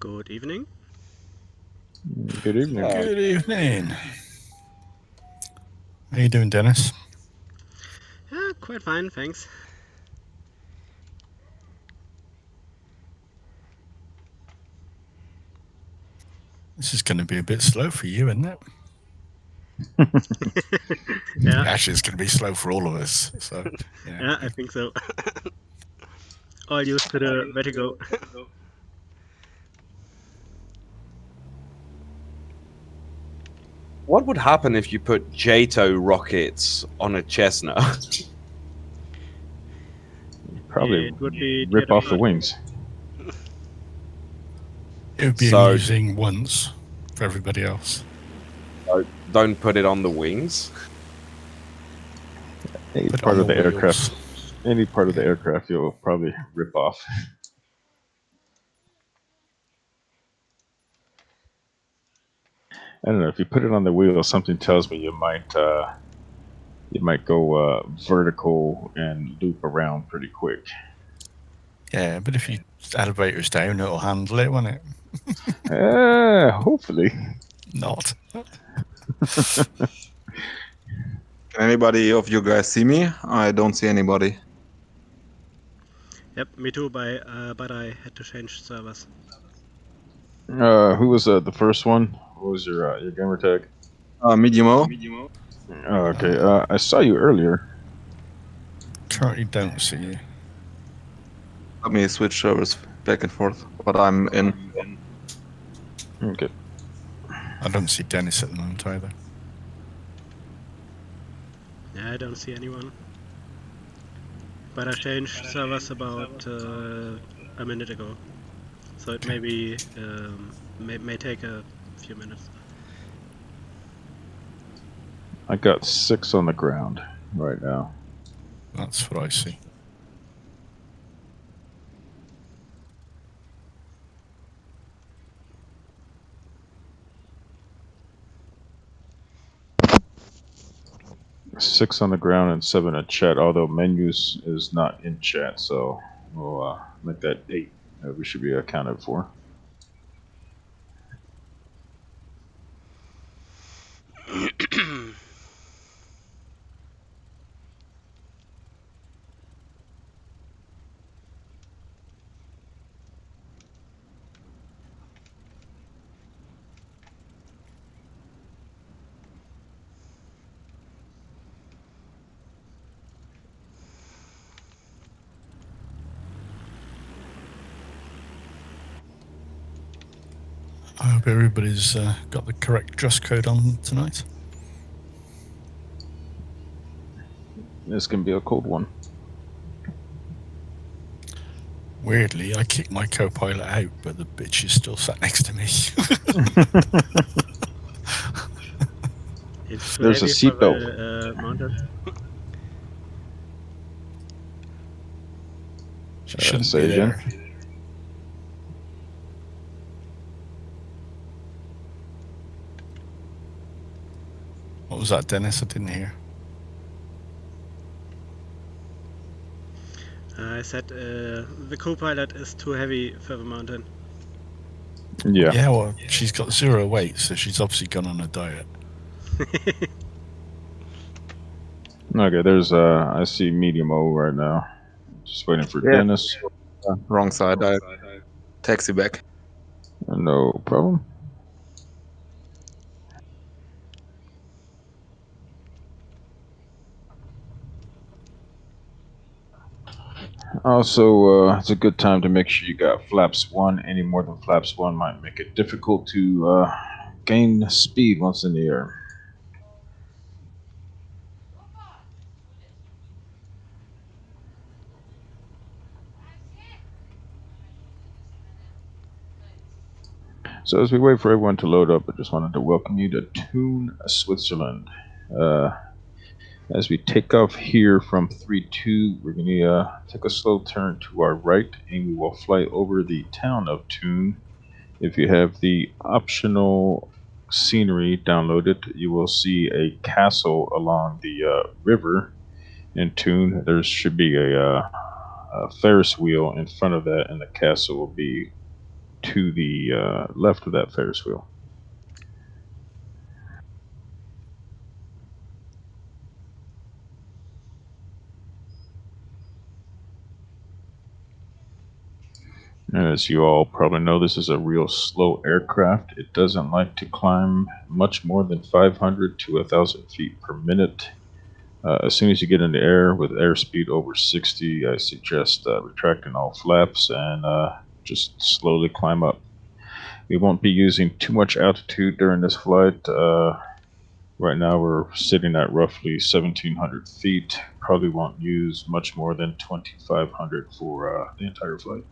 Good evening. Good evening. Good evening. How you doing, Dennis? Yeah, quite fine, thanks. This is going to be a bit slow for you, isn't it? Yeah, Actually, it's going to be slow for all of us. So, yeah, I think so. All used to the vertigo. What would happen if you put JATO rockets on a Cessna? Probably It would be rip off the terrifying. wings. It would be So- amusing once for everybody else. Don't put it on the wings. Any Put it part on of the wheels. aircraft, any part of the aircraft, you'll probably rip off. I don't know. If you put it on the wheel, something tells me you might go vertical and loop around pretty quick. Yeah, but if you elevator's down, it'll handle it, won't it? Hopefully. Not. Can anybody of you guys see me? I don't see anybody. Yep, me too. But I had to change servers. Who was the first one? What was your gamer tag? Medium-O. Okay. I saw you earlier. Currently don't see you. Let me switch servers back and forth, but I'm in. Okay. I don't see Dennis at the moment either. Yeah, I don't see anyone. But I changed servers about a minute ago, so it may be may take a few minutes. I got 6 on the ground right now. That's what I see. Six on the ground and 7 in chat, although menus is not in chat, so we'll make that 8. We should be accounted for. I hope everybody's got the correct dress code on tonight. This can be a cold one. Weirdly, I kicked my co-pilot out, but the bitch is still sat next to me. It's too There's a heavy for seatbelt. the mountains. She shouldn't say be again? there. What was that, Dennis? I didn't hear. I said the co-pilot is too heavy for the mountain. Yeah. Yeah, well, she's got 0 weight, so she's obviously gone on a diet. Okay, there's I see medium O right now. Just waiting for Yeah. Dennis. Wrong side. I taxi back. No problem. Also, it's a good time to make sure you got flaps 1. Any more than flaps 1 might make it difficult to gain speed once in the air. So as we wait for everyone to load up, I just wanted to welcome you to Thun, Switzerland. As we take off here from 3-2, we're going to take a slow turn to our right, and we will fly over the town of Thun. If you have the optional scenery downloaded, you will see a castle along the river in Thun. There should be a Ferris wheel in front of that, and the castle will be to the left of that Ferris wheel. As you all probably know, this is a real slow aircraft. It doesn't like to climb much more than 500 to 1,000 feet per minute. As soon as you get in the air with airspeed over 60, I suggest retracting all flaps and just slowly climb up. We won't be using too much altitude during this flight. Right now we're sitting at roughly 1,700 feet. Probably won't use much more than 2,500 for the entire flight.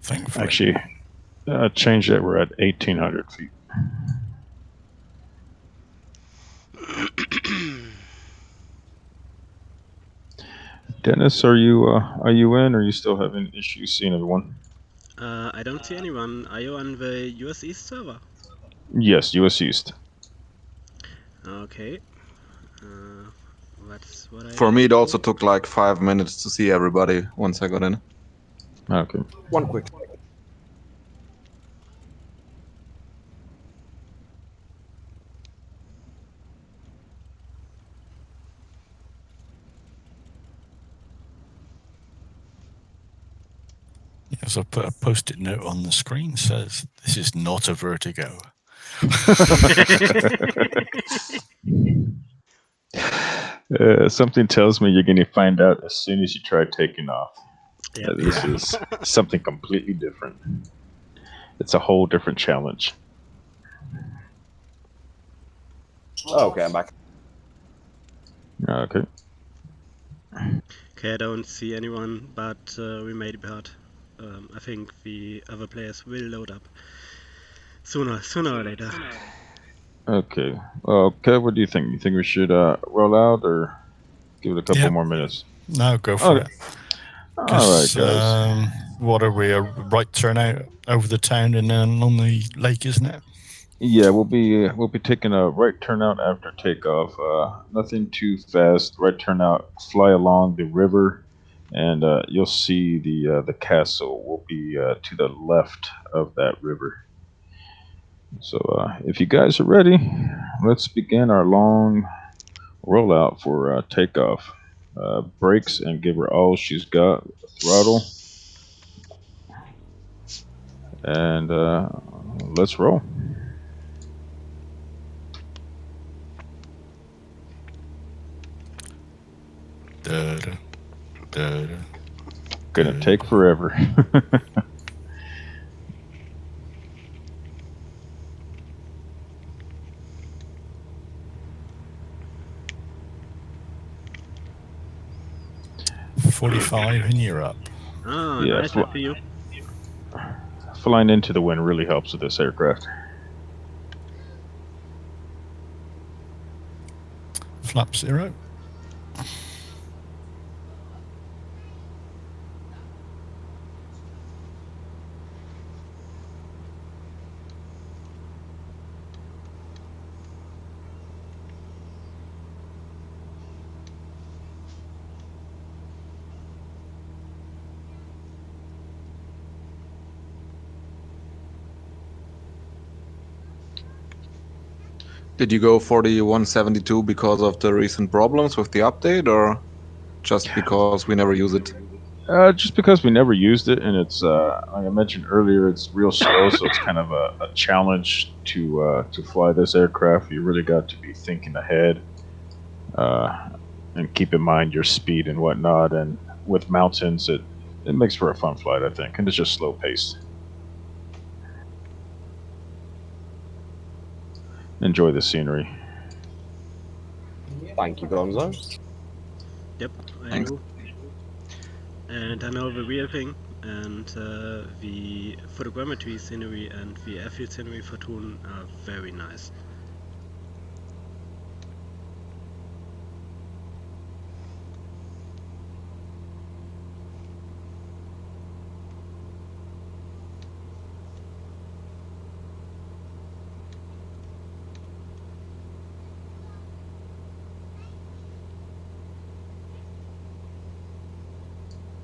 Thankfully. Actually, change that. We're at 1,800 feet. Dennis, are you in? Or are you still having issues seeing everyone? I don't see anyone. Are you on the US East server? Yes, US East. Okay. That's what I For me, should it also do. took like 5 minutes to see everybody once I got in. Okay. One quick. Yes, I put a post-it note on the screen says, "This is not a vertigo." Something tells me you're going to find out as soon as you try taking off. Yep. This is something completely different. It's a whole different challenge. Oh, okay, I'm back. Okay. Okay, I don't see anyone, but we made it part. I think the other players will load up sooner or later. Okay. Well, Kev, what do you think? You think we should roll out or give it a couple Yep. more minutes? No, go for Okay. it. All right, guys. What are we? A right turnout over the town and then on the lake, isn't it? Yeah, we'll be taking a right turnout after takeoff. Nothing too fast. Right turnout. Fly along the river, and you'll see the castle will be to the left of that river. So if you guys are ready, let's begin our long rollout for takeoff. Brakes and give her all she's got. Throttle, and let's roll. Da-da, da-da, Gonna da-da. take forever. 45 and you're up. Oh, Yeah, nice to see you. flying into the wind really helps with this aircraft. Flap 0. Did you go for the 172 because of the recent problems with the update, or just because we never use it? Just because we never used it, and it's like I mentioned earlier, it's real slow, so it's kind of a challenge to fly this aircraft. You really got to be thinking ahead, and keep in mind your speed and whatnot. And with mountains, it makes for a fun flight, I think, and it's just slow paced. Enjoy the scenery. Thank you, Gonzo. Yep, I Thanks. do. And I know the real thing, and the photogrammetry scenery and the airfield scenery for Thun are very nice.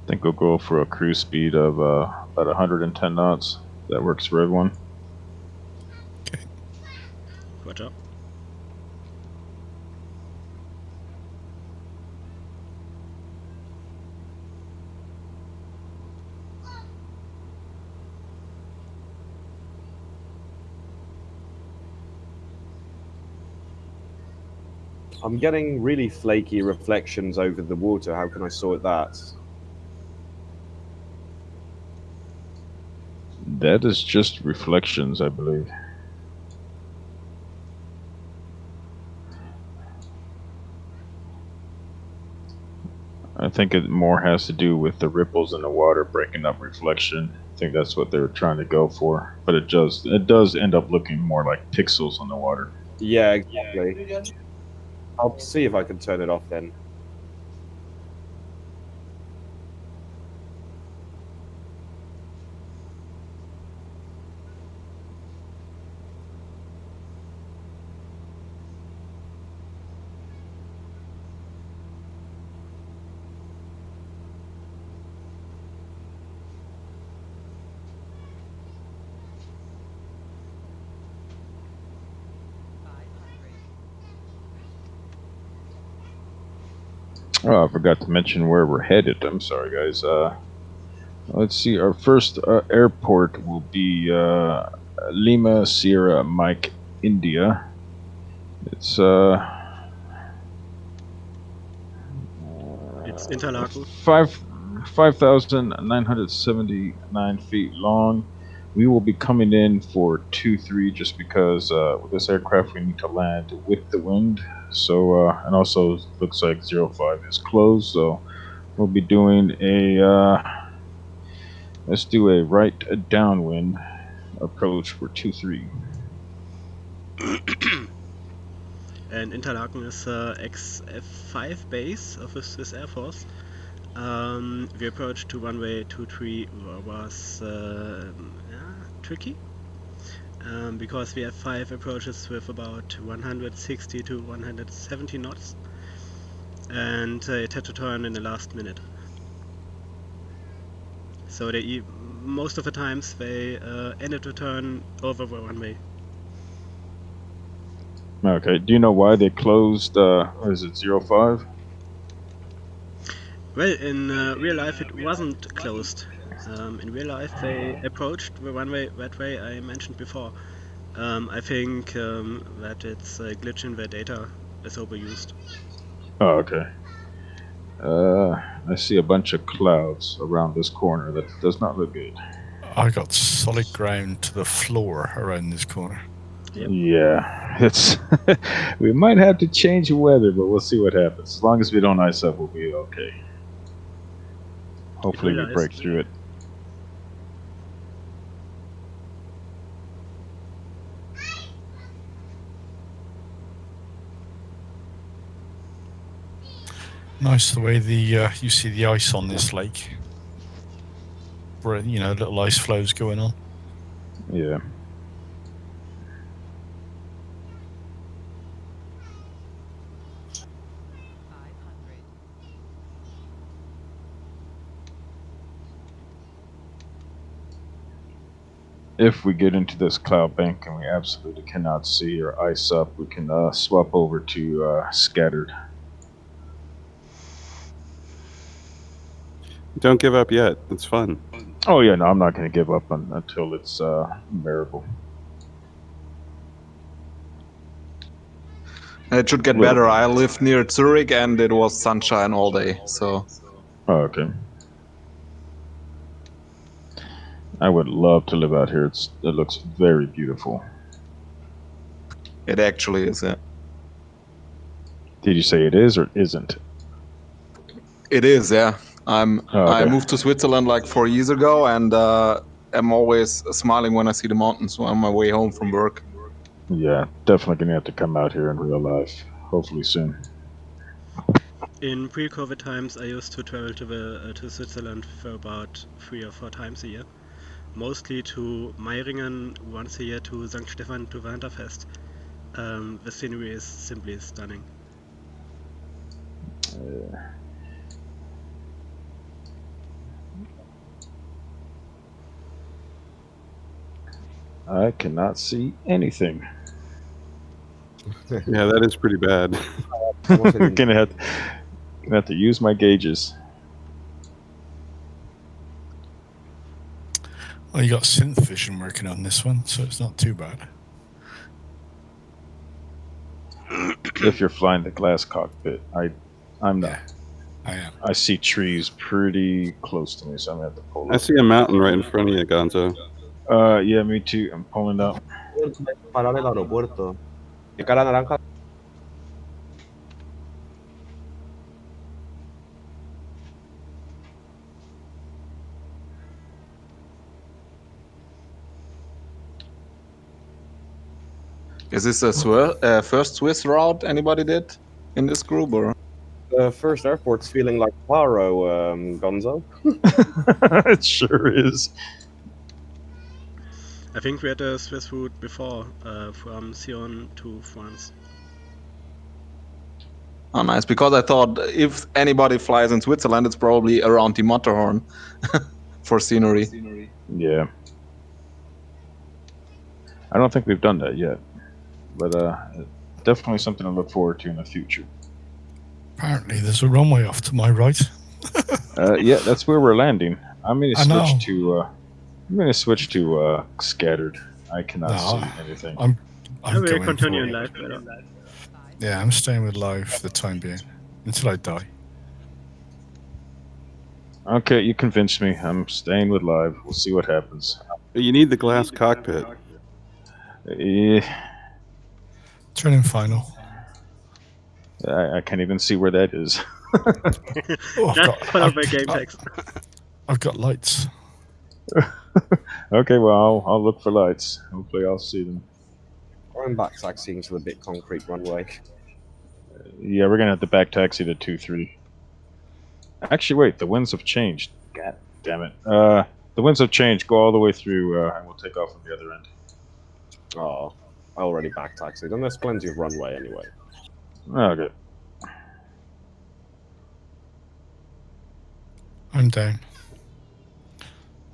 think we'll go for a cruise speed of about 110 knots. That works for everyone. Roger. I'm getting really flaky reflections over the water. How can I sort that? That is just reflections, I believe. I think it more has to do with the ripples in the water breaking up reflection. I think that's what they were trying to go for. But it does end up looking more like pixels on the water. Yeah, exactly. I'll see if I can turn it off then. Oh, I forgot to mention where we're headed. I'm sorry, guys. Let's see. Our first airport will be Lima Sierra Mike, India. It's It's Interlaken. 5,979 feet long. We will be coming in for 2-3 just because with this aircraft we need to land with the wind. So and also looks like 05 is closed. So we'll be doing a let's do a right downwind approach for 2-3. And Interlaken is ex-F5 base of the Swiss Air Force. The approach to runway 23 was tricky because we have 5 approaches with about 160 to 170 knots, and it had to turn in the last minute. So most of the times they ended the turn over the runway. Okay. Do you know why they closed? Is it 05? Well, in real life it wasn't closed. In real life they approached the runway that way I mentioned before. I think that it's a glitch in their data is overused. Oh, okay. I see a bunch of clouds around this corner. That does not look good. I got solid ground to the floor around this corner. Yep. Yeah, it's we might have to change the weather, but we'll see what happens. As long as we don't ice up, we'll be okay. Hopefully, we break through it. Nice the way you see the ice on this lake. Where, you know, little ice flows going on. Yeah. If we get into this cloud bank and we absolutely cannot see or ice up, we can swap over to scattered. Don't give up yet. It's fun. Oh yeah, no, I'm not going to give up until it's bearable. It should get better. I live near Zurich and it was sunshine all day, so. Oh, okay. I would love to live out here. It looks very beautiful. It actually is, yeah. Did you say it is or isn't? It is, yeah. I okay. moved to Switzerland like 4 years ago, and I'm always smiling when I see the mountains on my way home from work. Yeah, definitely gonna have to come out here in real life. Hopefully soon. In pre-COVID times, I used to travel to Switzerland for about 3 or 4 times a year, mostly to Meiringen, once a year to St. Stefan to the Winterfest. The scenery is simply stunning. I cannot see anything. Yeah, that is pretty bad. gonna have to use my gauges. Well, you got synth vision working on this one, so it's not too bad. If you're flying the glass cockpit, I'm not. Yeah, I am. I see trees pretty close to me, so I'm gonna have to pull I up. see a mountain right in front of you, Gonzo. Yeah, me too. I'm pulling up. Parar el aeropuerto. De cara naranja. Is this a first Swiss route anybody did in this group, or? The first airport's feeling like Paro, Gonzo. It sure is. I think we had a Swiss route before from Sion to France. Oh, nice. Because I thought if anybody flies in Switzerland, it's probably around the Matterhorn for scenery. Yeah. I don't think we've done that yet, but definitely something to look forward to in the future. Apparently, there's a runway off to my right. Yeah, that's where we're landing. I'm gonna I know. switch to scattered. I cannot see anything. I'm I will going continue for in it. live better. Yeah, I'm staying with live for the time being until I die. Okay, you convinced me. I'm staying with live. We'll see what happens. You need the glass cockpit. Turning final. I can't even see where that is. Oh, Just follow my game text. I've got lights. Okay, well, I'll look for lights. Hopefully I'll see them. I'm back taxiing to the big concrete runway. Yeah, we're gonna have to back taxi to 2-3. Actually, wait, the winds have changed. God damn it. The winds have changed. Go all the way through, and we'll take off on the other end. Oh, I already back taxied, and there's plenty of runway anyway. Okay. I'm down.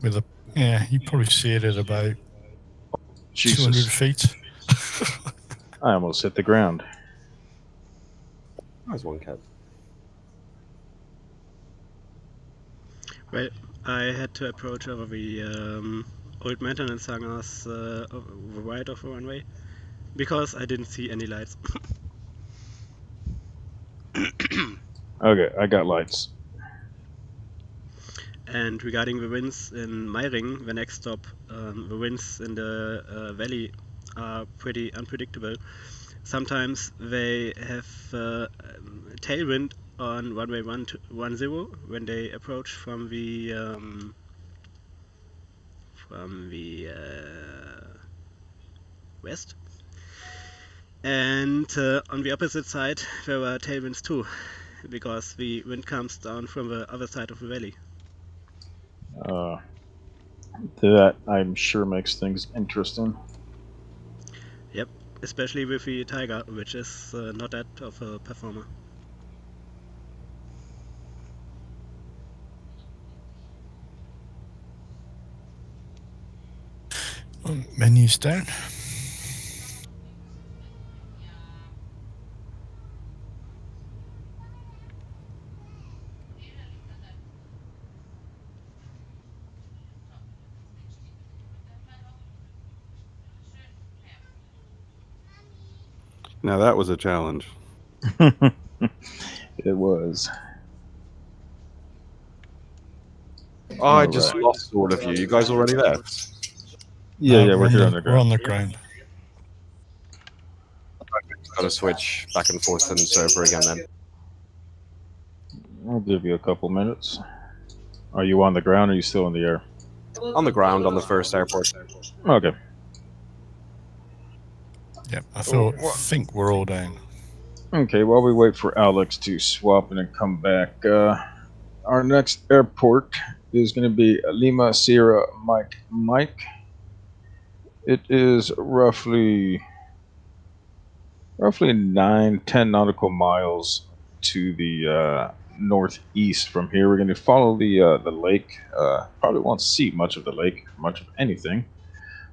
You probably see it at about Jesus. 200 feet. I almost hit the ground. Nice one, Kev. Well, I had to approach over the old maintenance hangars right of the runway because I didn't see any lights. Okay, I got lights. And regarding the winds in Meiring, the next stop, the winds in the valley are pretty unpredictable. Sometimes they have tailwind on runway 10 when they approach from the west, and on the opposite side there are tailwinds too, because the wind comes down from the other side of the valley. That I'm sure makes things interesting. Yep, especially with the Tiger, which is not that of a performer. Menu's down. Now that was a challenge. It was. Oh, I just lost all of you. You guys already there? Yeah, we're here on the We're on ground. the ground. Gotta switch back and forth and server again then. I'll give you a couple minutes. Are you on the ground or are you still in the air? On the ground on the first airport. Okay. Yep, I think we're all down. Okay, while we wait for Alex to swap and then come back, our next airport is going to be Lima Sierra Mike. It is roughly 9-10 nautical miles to the northeast from here. We're going to follow the lake. Probably won't see much of the lake, much of anything,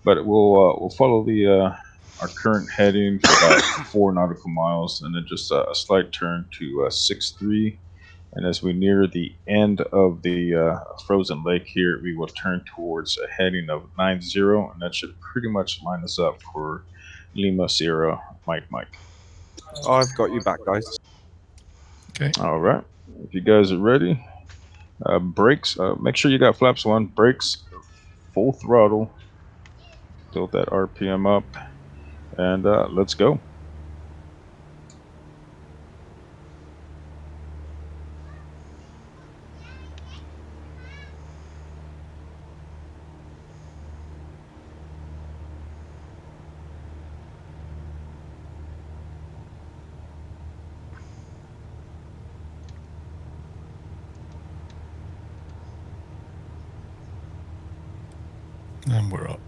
But we'll follow the our current heading for about 4 nautical miles, and then just a slight turn to 6-3. And as we near the end of the frozen lake here, we will turn towards a heading of 90, and that should pretty much line us up for Lima Sierra Mike. Oh, I've got you back, guys. Okay. All right, if you guys are ready, brakes. Make sure you got flaps on. Brakes, full throttle. Tilt that RPM up, and let's go. And we're up.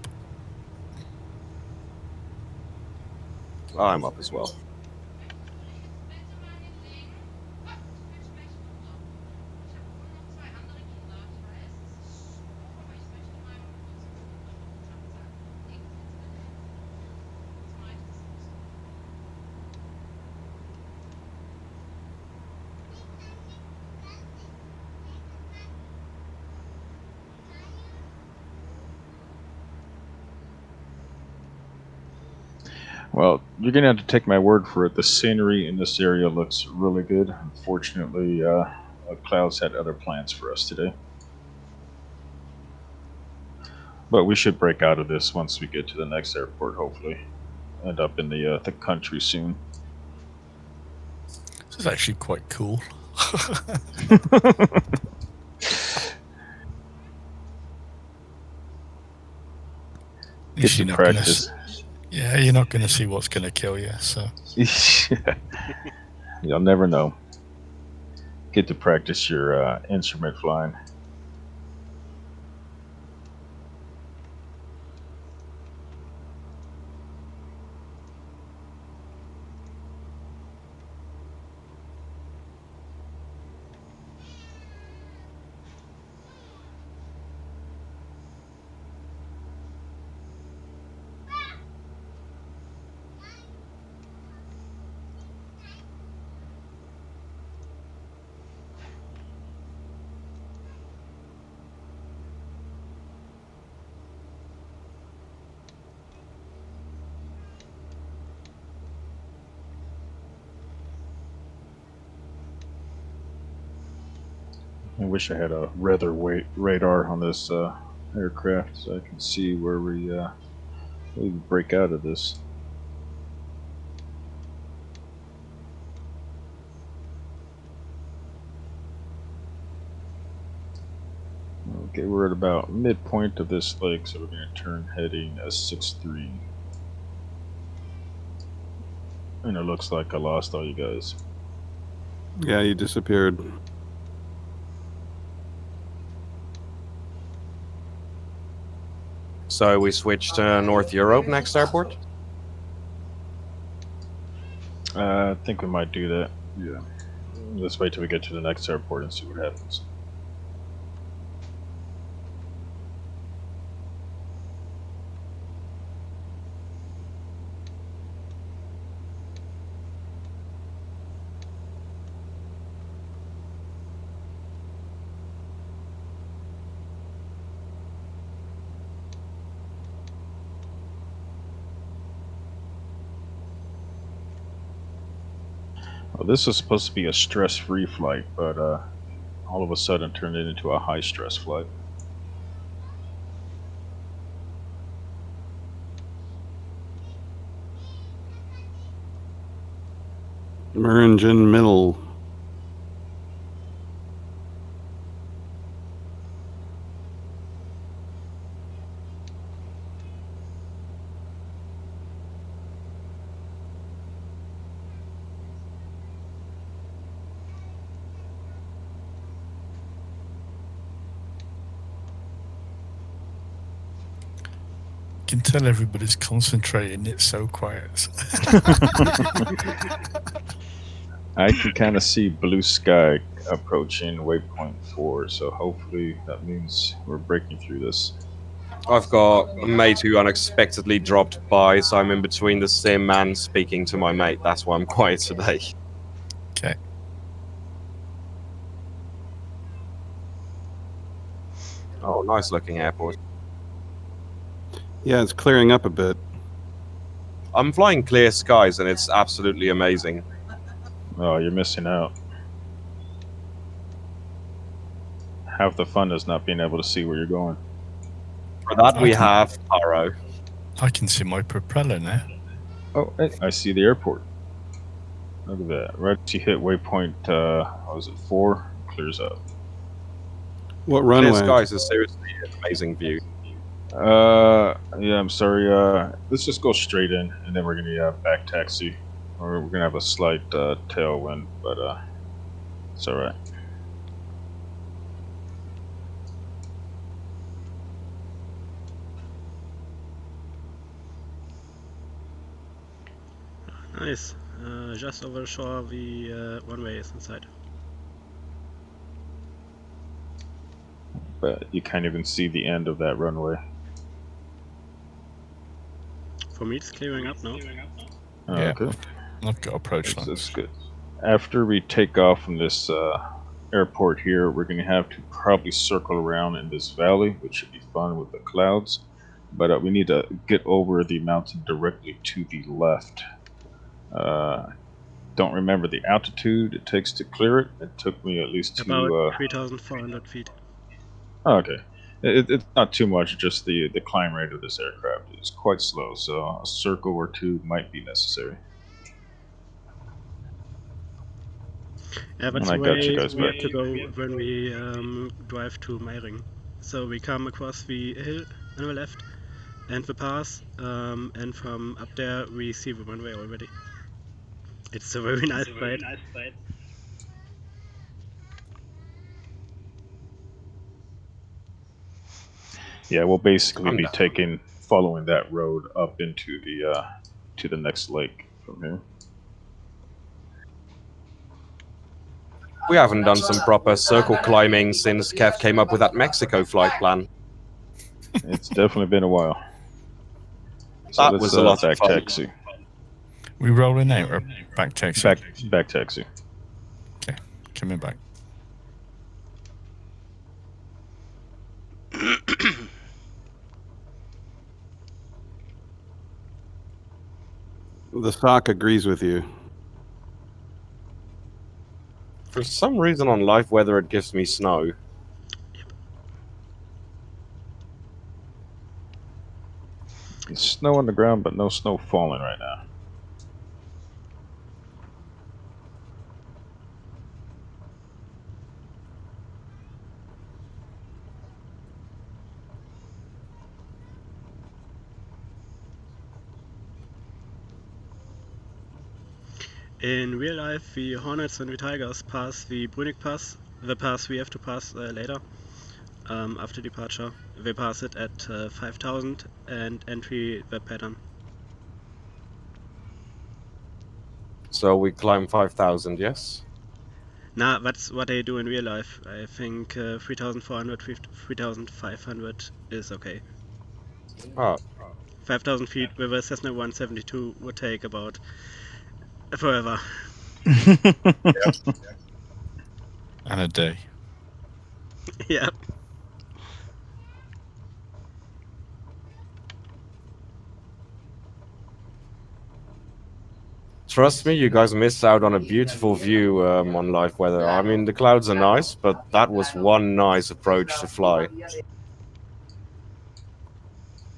I'm up as well. Well, you're gonna have to take my word for it. The scenery in this area looks really good. Unfortunately, clouds had other plans for us today. But we should break out of this once we get to the next airport, hopefully. End up in the country soon. This is actually quite cool. Get to practice. Yeah, you're not going to see what's going to kill you. So You'll never know. Get to practice your instrument flying. I wish I had a weather radar on this aircraft so I can see where we break out of this. Okay, we're at about midpoint of this lake, so we're going to turn heading 6-3. And it looks like I lost all you guys. Yeah, you disappeared. So we switch to North Europe next airport? I think we might do that. Yeah. Let's wait till we get to the next airport and see what happens. Well, this was supposed to be a stress-free flight, but all of a sudden turned it into a high-stress flight. Meringen Middle. you can tell everybody's concentrating. It's so quiet. I can kind of see blue sky approaching waypoint 4, so hopefully that means we're breaking through this. I've got a mate who unexpectedly dropped by, so I'm in between the sim and speaking to my mate. That's why I'm quiet today. Okay. Oh, nice looking airport. Yeah, it's clearing up a bit. I'm flying clear skies and it's absolutely amazing. Oh, you're missing out. Half the fun is not being able to see where you're going. For that we I can- have Taro. I can see my propeller now. Oh, hey, I see the airport. Look at that. Right as you hit waypoint, what was it, 4? It clears up. What Clear runway? skies is seriously an amazing view. Yeah, I'm sorry. Let's just go straight in, and then we're gonna back taxi, or we're gonna have a slight tailwind, but it's all right. Nice. Just over the shore, the runway is inside. But you can't even see the end of that runway. For me, it's clearing up now. Oh, Yeah. okay, I've got approach that's lines. good. After we take off from this airport here, we're gonna have to probably circle around in this valley, which should be fun with the clouds. But we need to get over the mountain directly to the left. Don't remember the altitude it takes to clear it. It took me at least About two. 3,400 feet. Oh, okay, it's not too much. Just the climb rate of this aircraft is quite slow, so a circle or two might be necessary. Yeah, that's And I the got you way guys we back. have to go when we drive to Meiring. So we come across the hill on the left and the pass, and from up there we see the runway already. It's a very nice sight. Yeah, we'll basically be following that road up into the to the next lake from here. We haven't done some proper circle climbing since Kev came up with that Mexico flight plan. It's definitely been a while. So That let's was a lot of back fun. taxi. We rolling out or back taxi? Back taxi. Okay, coming back. The sock agrees with you. For some reason on live weather it gives me snow. There's snow on the ground, but no snow falling right now. In real life, the Hornets and the Tigers pass the Brunig Pass, the pass we have to pass later, after departure. They pass it at 5,000 and entry the pattern. So we climb 5,000, yes? Nah, that's what they do in real life. I think 3,400, 3,500 is okay. Oh, 5,000 feet with a Cessna 172 would take about forever. And a day. Yeah. trust me, you guys missed out on a beautiful view on live weather. I mean, the clouds are nice, but that was one nice approach to fly.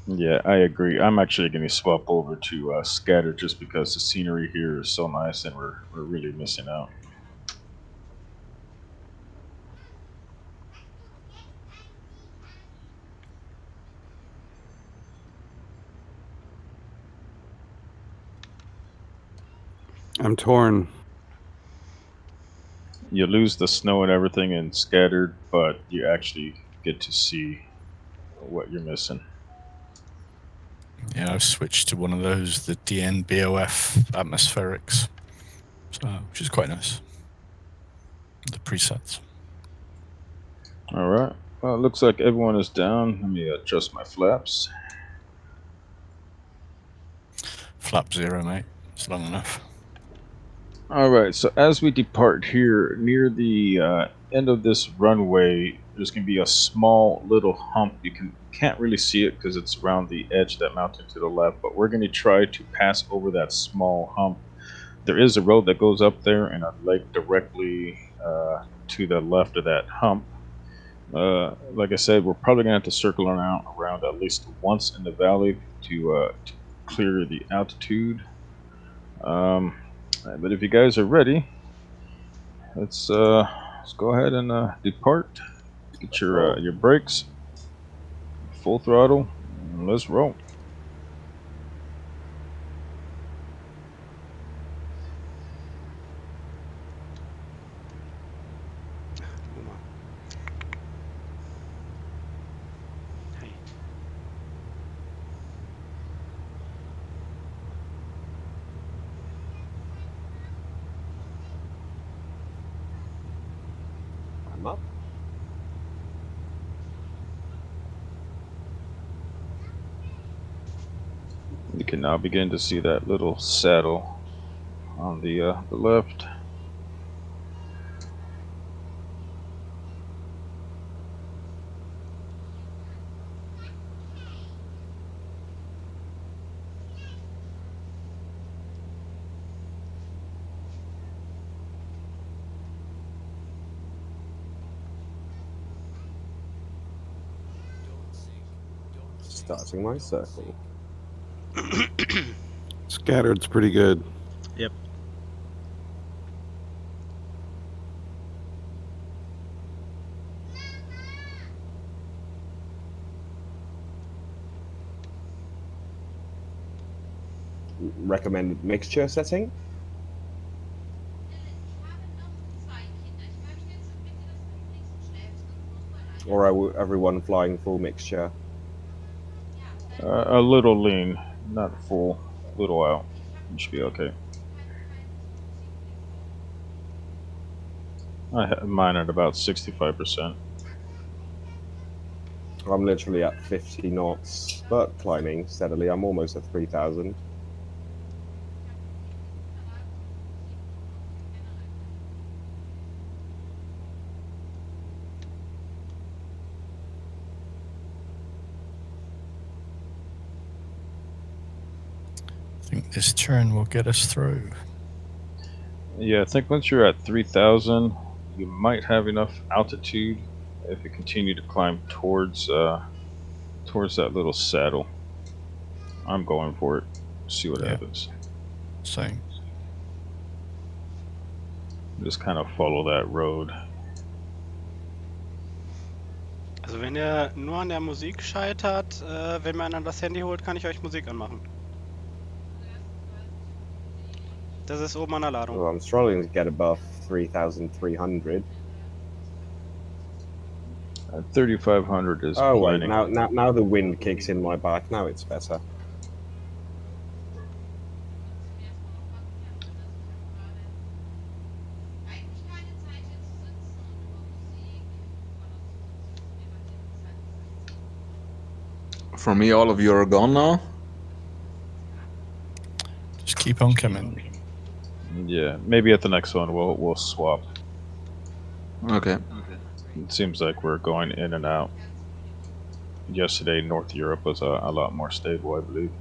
Yeah, I agree. I'm actually going to swap over to scatter just because the scenery here is so nice, and we're really missing out. I'm torn. You lose the snow and everything and scattered, but you actually get to see what you're missing. Yeah, I've switched to one of those, the DNBOF atmospherics, so, which is quite nice. The presets. All right. Well, it looks like everyone is down. Let me adjust my flaps. Flap 0, mate. It's long enough. All right, so as we depart here, near the end of this runway, there's going to be a small little hump. You can't really see it because it's around the edge of that mountain to the left, but we're going to try to pass over that small hump. There is a road that goes up there and a lake directly to the left of that hump. Like I said, we're probably going to have to circle around at least once in the valley to clear the altitude. But if you guys are ready, let's go ahead and depart. Get your brakes, full throttle, and let's roll. Hey. I'm up. You can now begin to see that little saddle on the left. Starting my circle. Scattered's pretty good. Yep. Recommended mixture setting? Or are everyone flying full mixture? A little lean, not full, a little out. You should be okay. I have mine at about 65%. I'm literally at 50 knots, but climbing steadily. I'm almost at 3,000. I think this turn will get us through. Yeah, I think once you're at 3,000, you might have enough altitude if you continue to climb towards that little saddle. I'm going for it. See what happens. Same. Just kind of follow that road. Also wenn ihr nur an der Musik scheitert, wenn man dann das Handy holt, kann ich euch Musik anmachen. Das ist oben an der Ladung. Well, I'm struggling to get above 3,300. 3,500 is Oh plenty. wait, now the wind kicks in my back. Now it's better. For me, all of you are gone now. Just keep on coming. Yeah, maybe at the next one we'll swap. Okay. It seems like we're going in and out. Yesterday, North Europe was a lot more stable, I believe.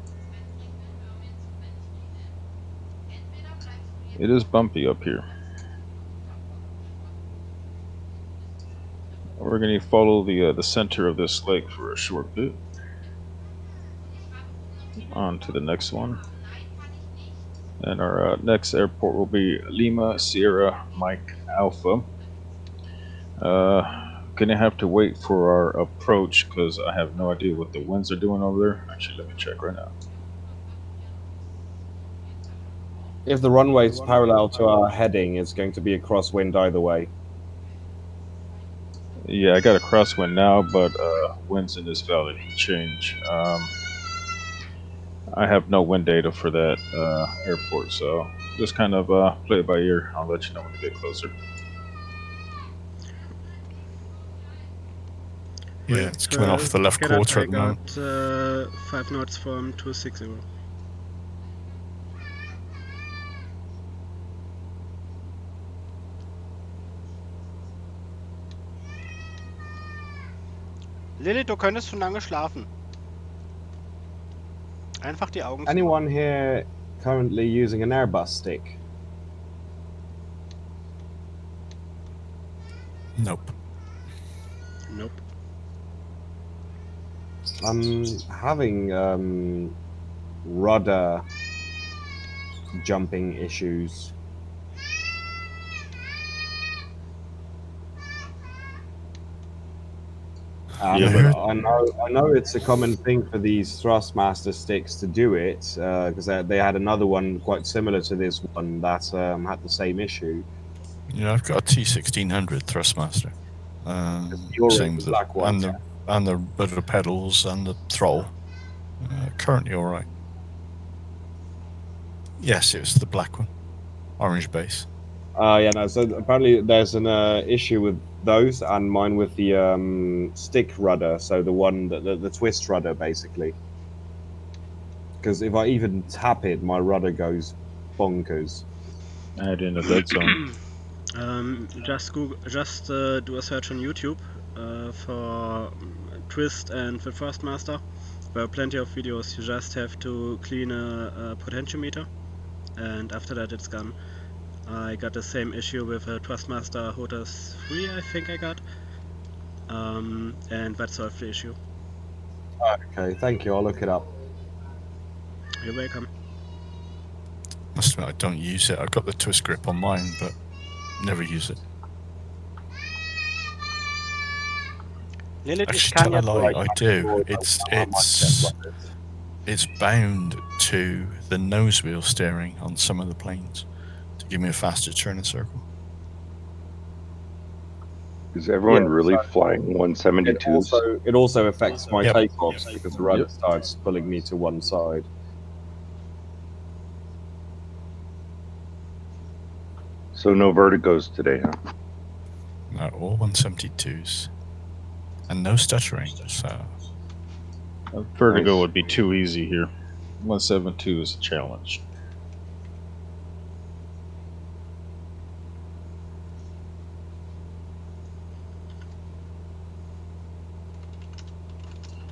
It is bumpy up here. We're going to follow the center of this lake for a short bit. On to the next one. And our next airport will be Lima Sierra Mike Alpha. Gonna have to wait for our approach because I have no idea what the winds are doing over there. Actually, let me check right now. If the runway is parallel to our heading, it's going to be a crosswind either way. Yeah, I got a crosswind now, but winds in this valley can change. I have no wind data for that airport, so just kind of play it by ear. I'll let you know when we get closer. Yeah, it's coming off the left Get up, quarter I at the moment. got 5 knots from 260. Lilly, du könntest schon lange schlafen. Einfach die Augen zu Anyone here currently using an Airbus stick? Nope. Nope. I'm having rudder jumping issues. Yeah, I know it's a common thing for these Thrustmaster sticks to do it because they had another one quite similar to this one that had the same issue. Yeah, I've got a T1600 Thrustmaster. You're Same in with the black one. and the rudder pedals and the throttle. Currently all right. Yes, it was the black one, orange base. Yeah, no. So apparently there's an issue with those and mine with the stick rudder. So the one that the twist rudder basically. Because if I even tap it, my rudder goes bonkers. Add in a dead zone. Just do a search on YouTube for Twist and the Thrustmaster. There are plenty of videos. You just have to clean a potentiometer, and after that it's gone. I got the same issue with a Thrustmaster Hotas 3, I think I got, and that solved the issue. Okay, thank you. I'll look it up. You're welcome. Must admit, I don't use it. I've got the twist grip on mine, but never use it. Lilith, ich Actually, kann tell a jetzt... lie, I do. It's bound to the nose wheel steering on some of the planes to give me a faster turning circle. Is everyone really flying 172s? It also affects my Yep. takeoffs because the rudder starts pulling me to one side. So no vertigos today, huh? No, all 172s. And no stuttering, so... Vertigo Nice. would be too easy here. 172 is a challenge.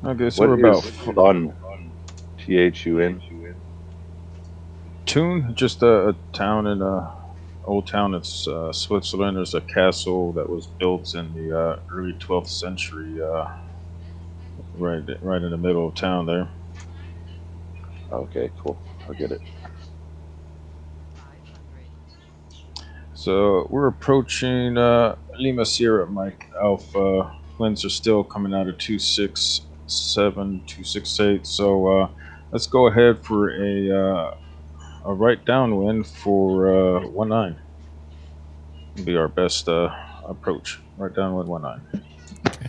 Okay, so What we're about is Thun? Thun? Thun, just a town in old town. It's Switzerland. There's a castle that was built in the early 12th century, right in the middle of town there. Okay, cool. I'll get it. So we're approaching Lima Sierra, Mike Alpha. Winds are still coming out of 267, 268. So let's go ahead for a right downwind for 19. It'll be our best approach. Right downwind 19. Okay.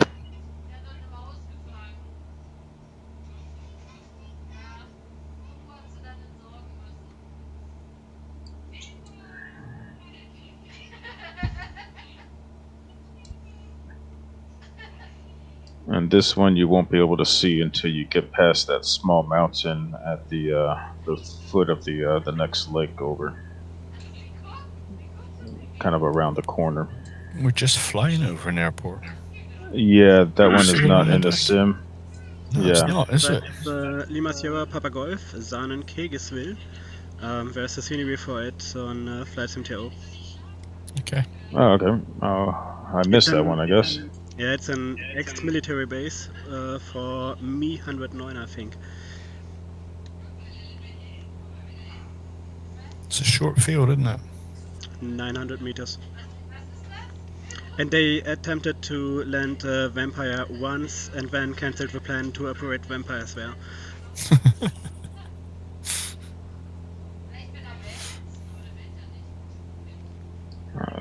And this one you won't be able to see until you get past that small mountain at the foot of the next lake over. Kind of around the corner. We're just flying over an airport. Yeah, that one is See not it in the deck? sim. No, Yeah. it's not, is it? That's Lima Sierra Papa Golf, Sahnen Kegeswil. There's the scenery for it on Flight Sim TO. Okay. Oh, okay. Oh, I missed that one, I guess. Yeah, it's an ex-military base for Me 109, I think. It's a short field, isn't it? 900 meters. And they attempted to land Vampire once and then cancelled the plan to operate Vampire as well.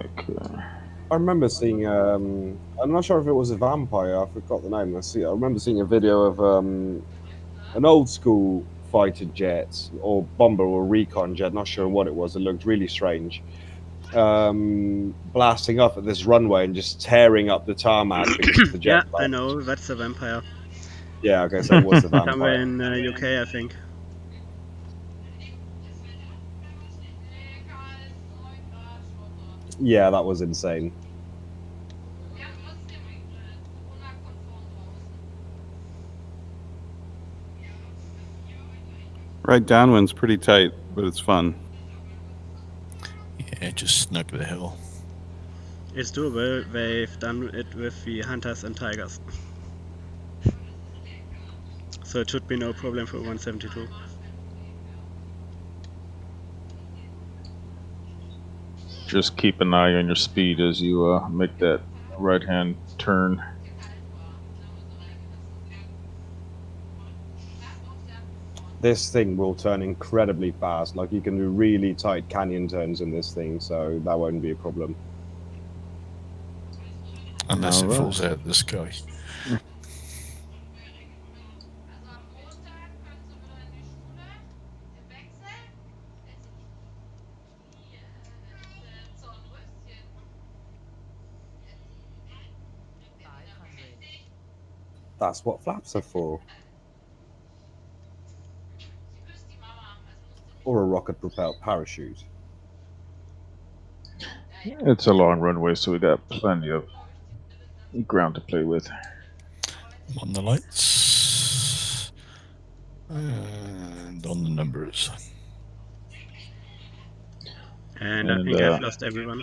Okay. I remember seeing. I'm not sure if it was a vampire. I forgot the name. I remember seeing a video of an old school fighter jet or bomber or recon jet. Not sure what it was. It looked really strange. blasting off at this runway and just tearing up the tarmac because the jet. Yeah, I know. That's the vampire. Yeah, okay, so it was the Somewhere vampire. in UK, I think. Yeah, that was insane. Right downwind's pretty tight, but it's fun. Yeah, just snug the hill. It's doable. They've done it with the Hunters and Tigers. So it should be no problem for 172. Just keep an eye on your speed as you make that right-hand turn. This thing will turn incredibly fast. Like, you can do really tight canyon turns in this thing, so that won't be a problem. Unless it Alright. falls out of the sky. That's what flaps are for. Or a rocket-propelled parachute. It's a long runway, so we got plenty of ground to play with. On the lights. And on the numbers. And I think I've lost everyone.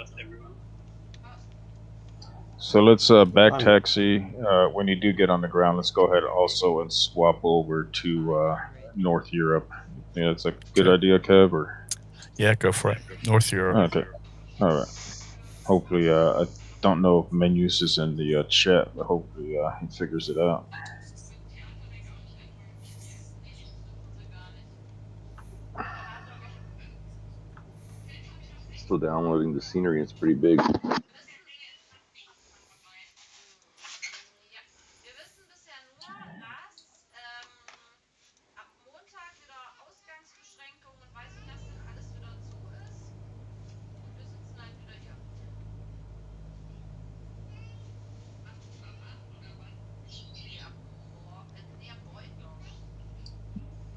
So let's back taxi. When you do get on the ground, let's go ahead also and swap over to North Europe. Yeah, it's a good idea, Kev. Or yeah, go for it. North Europe. Okay, all right. Hopefully, I don't know if Menus is in the chat, but hopefully he figures it out. Still downloading the scenery. It's pretty big.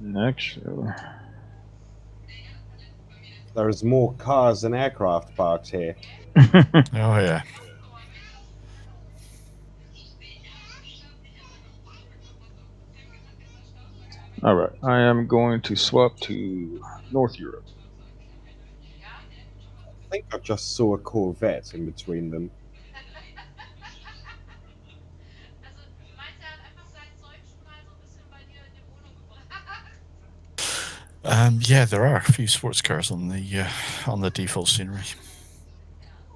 Next. There's more cars and aircraft parked here. Oh, yeah. All right, I am going to swap to North Europe. I think I just saw a Corvette in between them. Yeah, there are a few sports cars on the default scenery.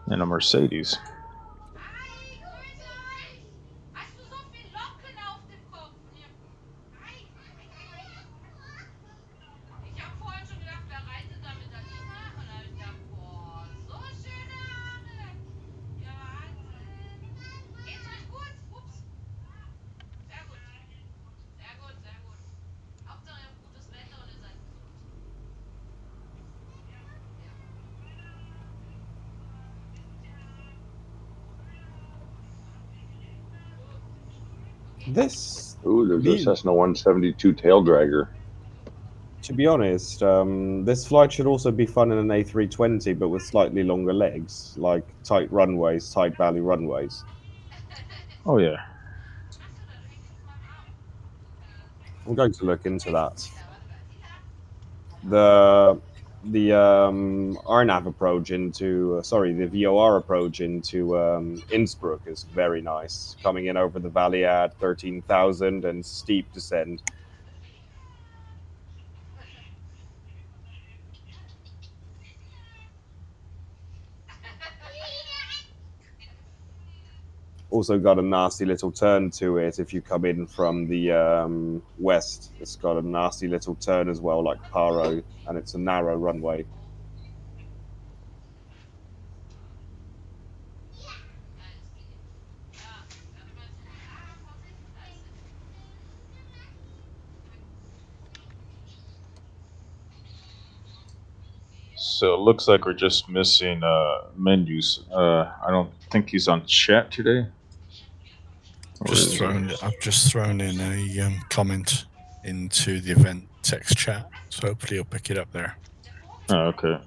And a Mercedes. This. Ooh, there's a Cessna 172 tail dragger. To be honest, this flight should also be fun in an A320, but with slightly longer legs, like tight runways, tight valley runways. Oh yeah. I'm going to look into that. The RNAV approach into the VOR approach into Innsbruck is very nice. Coming in over the valley at 13,000 and steep descent. Also got a nasty little turn to it if you come in from the west. It's got a nasty little turn as well, like Paro, and it's a narrow runway. So it looks like we're just missing menus. I don't think he's on chat today. I've just thrown in a comment into the event text chat, so hopefully you'll pick it up there. Oh, okay.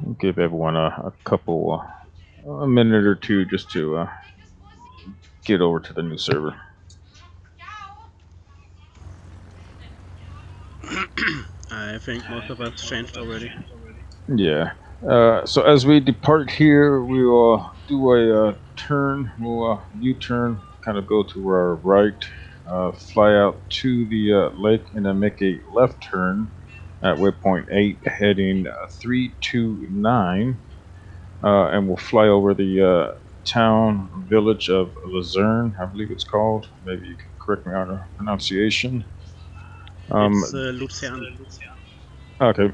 I'll give everyone a couple, a minute or two just to get over to the new server. I think most of us changed already. Yeah. So as we depart here, we will do a turn. We'll U-turn, kind of go to our right, fly out to the lake, and then make a left turn at waypoint 8, heading 329, and we'll fly over the town village of Luzerne, I believe it's called. Maybe you can correct me on the pronunciation. It's Luzern. Okay.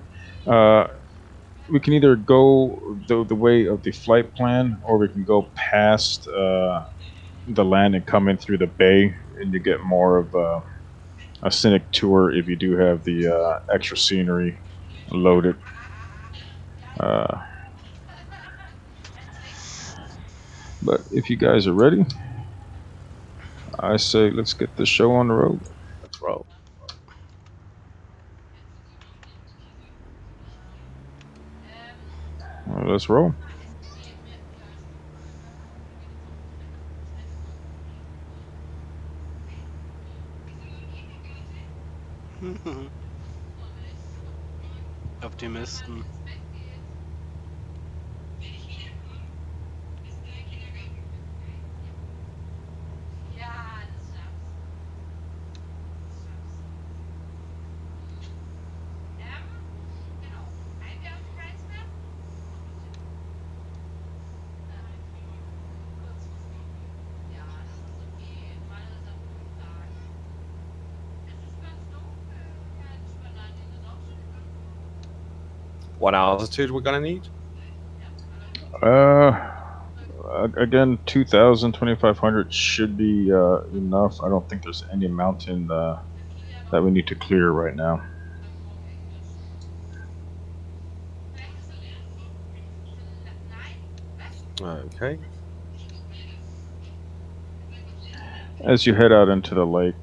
We can either go the way of the flight plan, or we can go past the land and come in through the bay, and you get more of a scenic tour if you do have the extra scenery loaded. But if you guys are ready, I say let's get the show on the road. Let's roll. Let's roll. Optimisten. What altitude we're gonna need? Again, 2,000, 2,500 should be enough. I don't think there's any mountain that we need to clear right now. Okay. As you head out into the lake,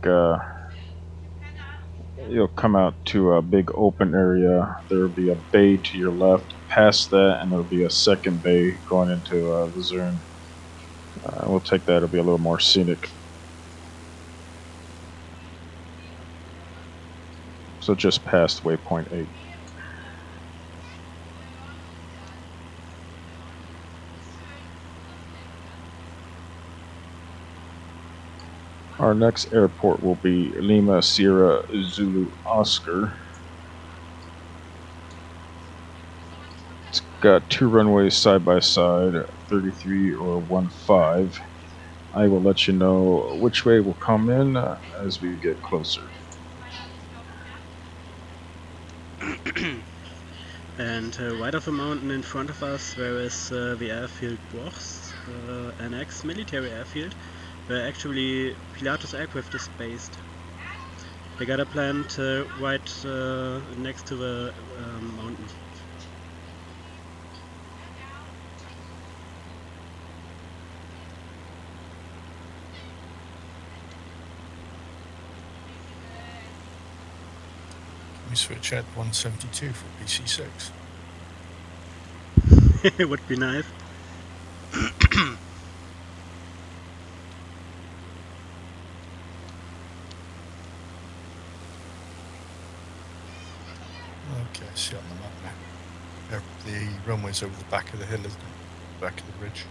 you'll come out to a big open area. There'll be a bay to your left. Past that, and there'll be a second bay going into Luzerne. We'll take that. It'll be a little more scenic. So just past waypoint 8. Our next airport will be Lima Sierra Zulu Oscar. It's got 2 runways side by side, 33 or 15. I will let you know which way will come in as we get closer. And right of the mountain in front of us, there is the airfield Bochs, an ex-military airfield, where actually Pilatus aircraft is based. They got a plant right next to the mountain. We switch at 172 for PC6. It would be nice. Okay, I see it on the map now. The runway's over the back of the hill, isn't it? Back of the ridge.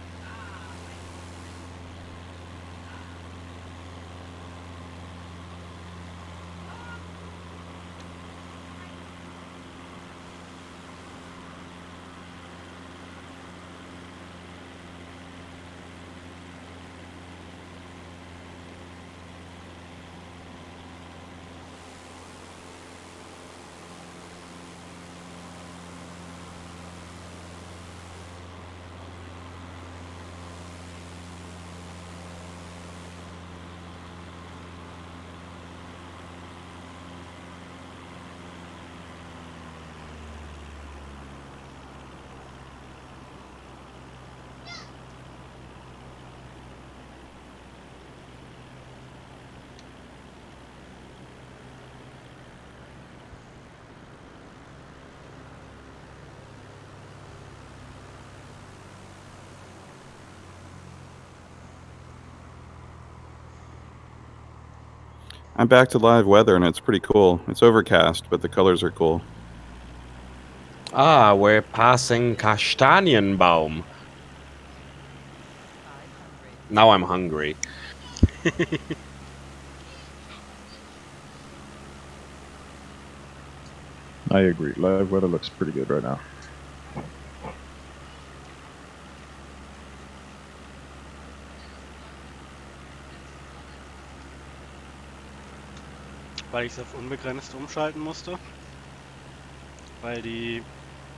I'm back to live weather, and it's pretty cool. It's overcast, but the colors are cool. Ah, we're passing Kastanienbaum. Now I'm hungry. I agree. Live weather looks pretty good right now. Weil ich es auf unbegrenzt umschalten musste. Weil die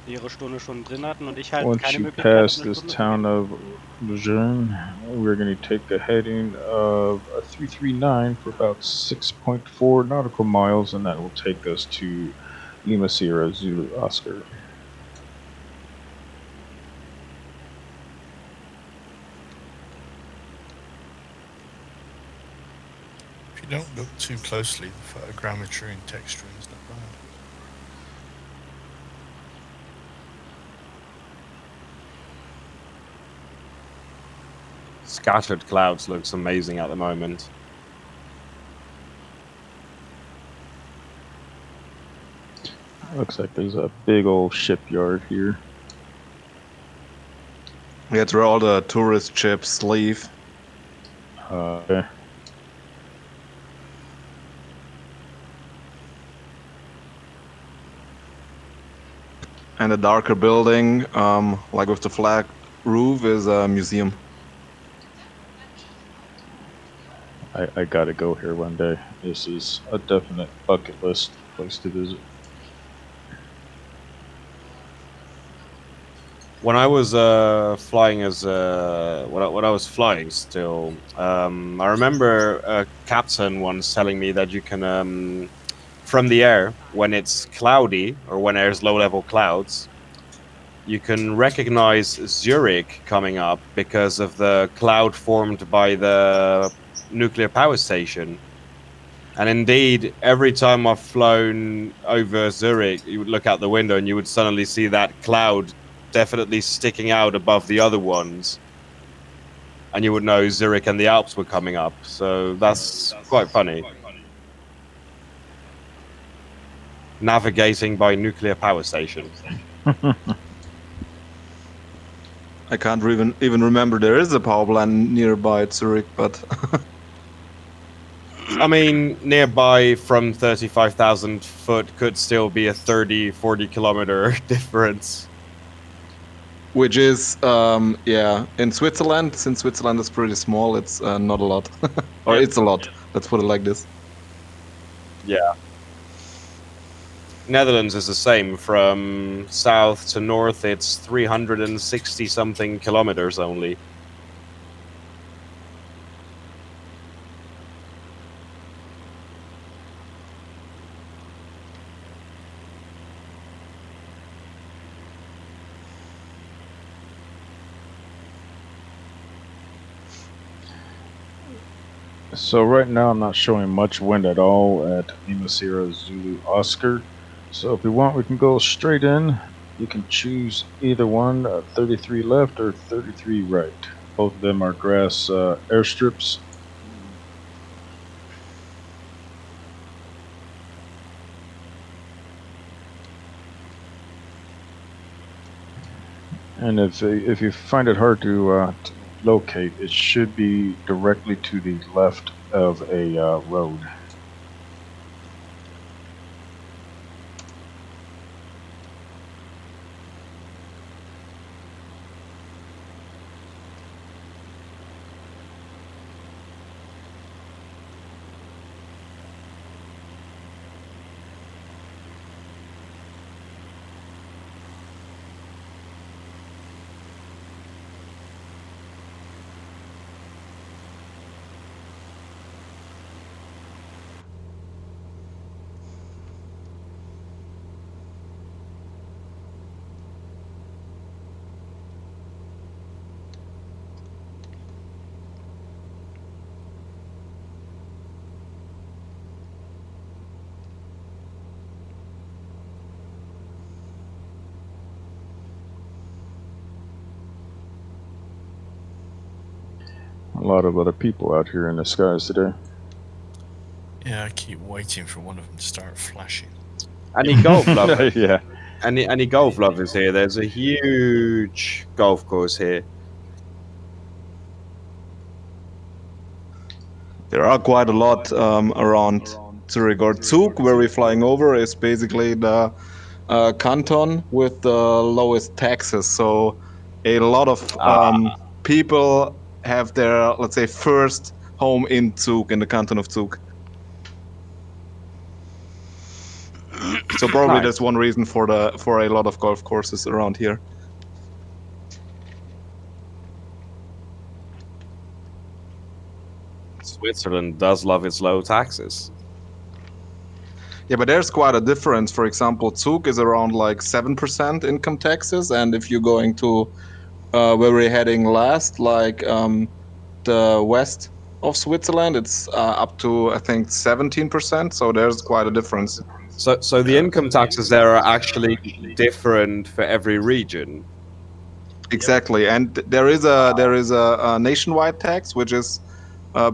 ihre Stunde schon drin hatten und ich halt Once keine you Möglichkeit pass habe, eine this Stunde zu town geben. of Lejeune, we're going to take a heading of 339 for about 6.4 nautical miles, and that will take us to Lima Sierra Zulu Oscar. If you don't look too closely, the photogrammetry and texturing is not bad. Scattered clouds looks amazing at the moment. Looks like there's a big old shipyard here. Yeah, it's where all the tourist ships leave. Okay. And a darker building, like with the flag roof, is a museum. I gotta go here one day. This is a definite bucket list place to visit. When I was flying as when I was flying still, I remember a captain once telling me that you can from the air, when it's cloudy or when there's low-level clouds, you can recognize Zurich coming up because of the cloud formed by the nuclear power station. And indeed, every time I've flown over Zurich, you would look out the window and you would suddenly see that cloud definitely sticking out above the other ones. And you would know Zurich and the Alps were coming up. So that's quite funny. Navigating by nuclear power station. I can't even remember there is a power plant nearby Zurich, but I mean, nearby from 35,000 foot could still be a 30, 40 kilometer difference. which is, yeah, in Switzerland, since Switzerland is pretty small, it's not a lot. Or it's a lot, let's put it like this. Yeah. Netherlands is the same. From south to north, it's 360 something kilometers only. So right now I'm not showing much wind at all at Lima Sierra Zulu Oscar. So if we want, we can go straight in. You can choose either one, 33 left or 33 right. Both of them are grass airstrips. And if you find it hard to locate, it should be directly to the left of a road. A lot of other people out here in the skies today. Yeah, I keep waiting for one of them to start flashing. Any golf lovers? Yeah. Any golf lovers here? There's a huge golf course here. There are quite a lot around Zurich or Zug, where we're flying over, is basically the canton with the lowest taxes. So a lot of people have their, let's say, first home in Zug, in the canton of Zug. So probably Nice. that's one reason for a lot of golf courses around here. Switzerland does love its low taxes. Yeah, but there's quite a difference. For example, Zug is around like 7% income taxes, and if you're going to where we're heading last, like the west of Switzerland, it's up to, I think, 17%. So there's quite a difference. So the income taxes there are actually different for every region. Exactly, and there is a nationwide tax which is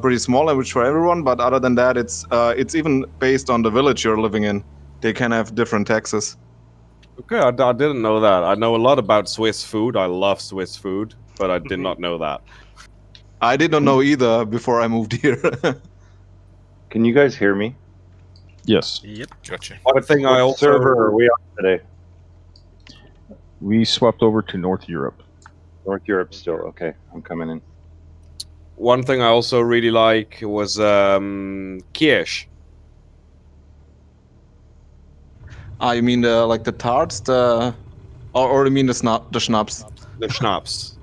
pretty small and which for everyone. But other than that, it's even based on the village you're living in. They can have different taxes. Okay, I didn't know that. I know a lot about Swiss food. I love Swiss food, but I did not know that. I did not know either before I moved here. Can you guys hear me? Yes. Yep. Gotcha. One thing I What also server are we on today? We swapped over to North Europe. North Europe still. Okay, I'm coming in. One thing I also really like was Kirsch. You mean the tarts, or you mean the schnapps? The schnapps.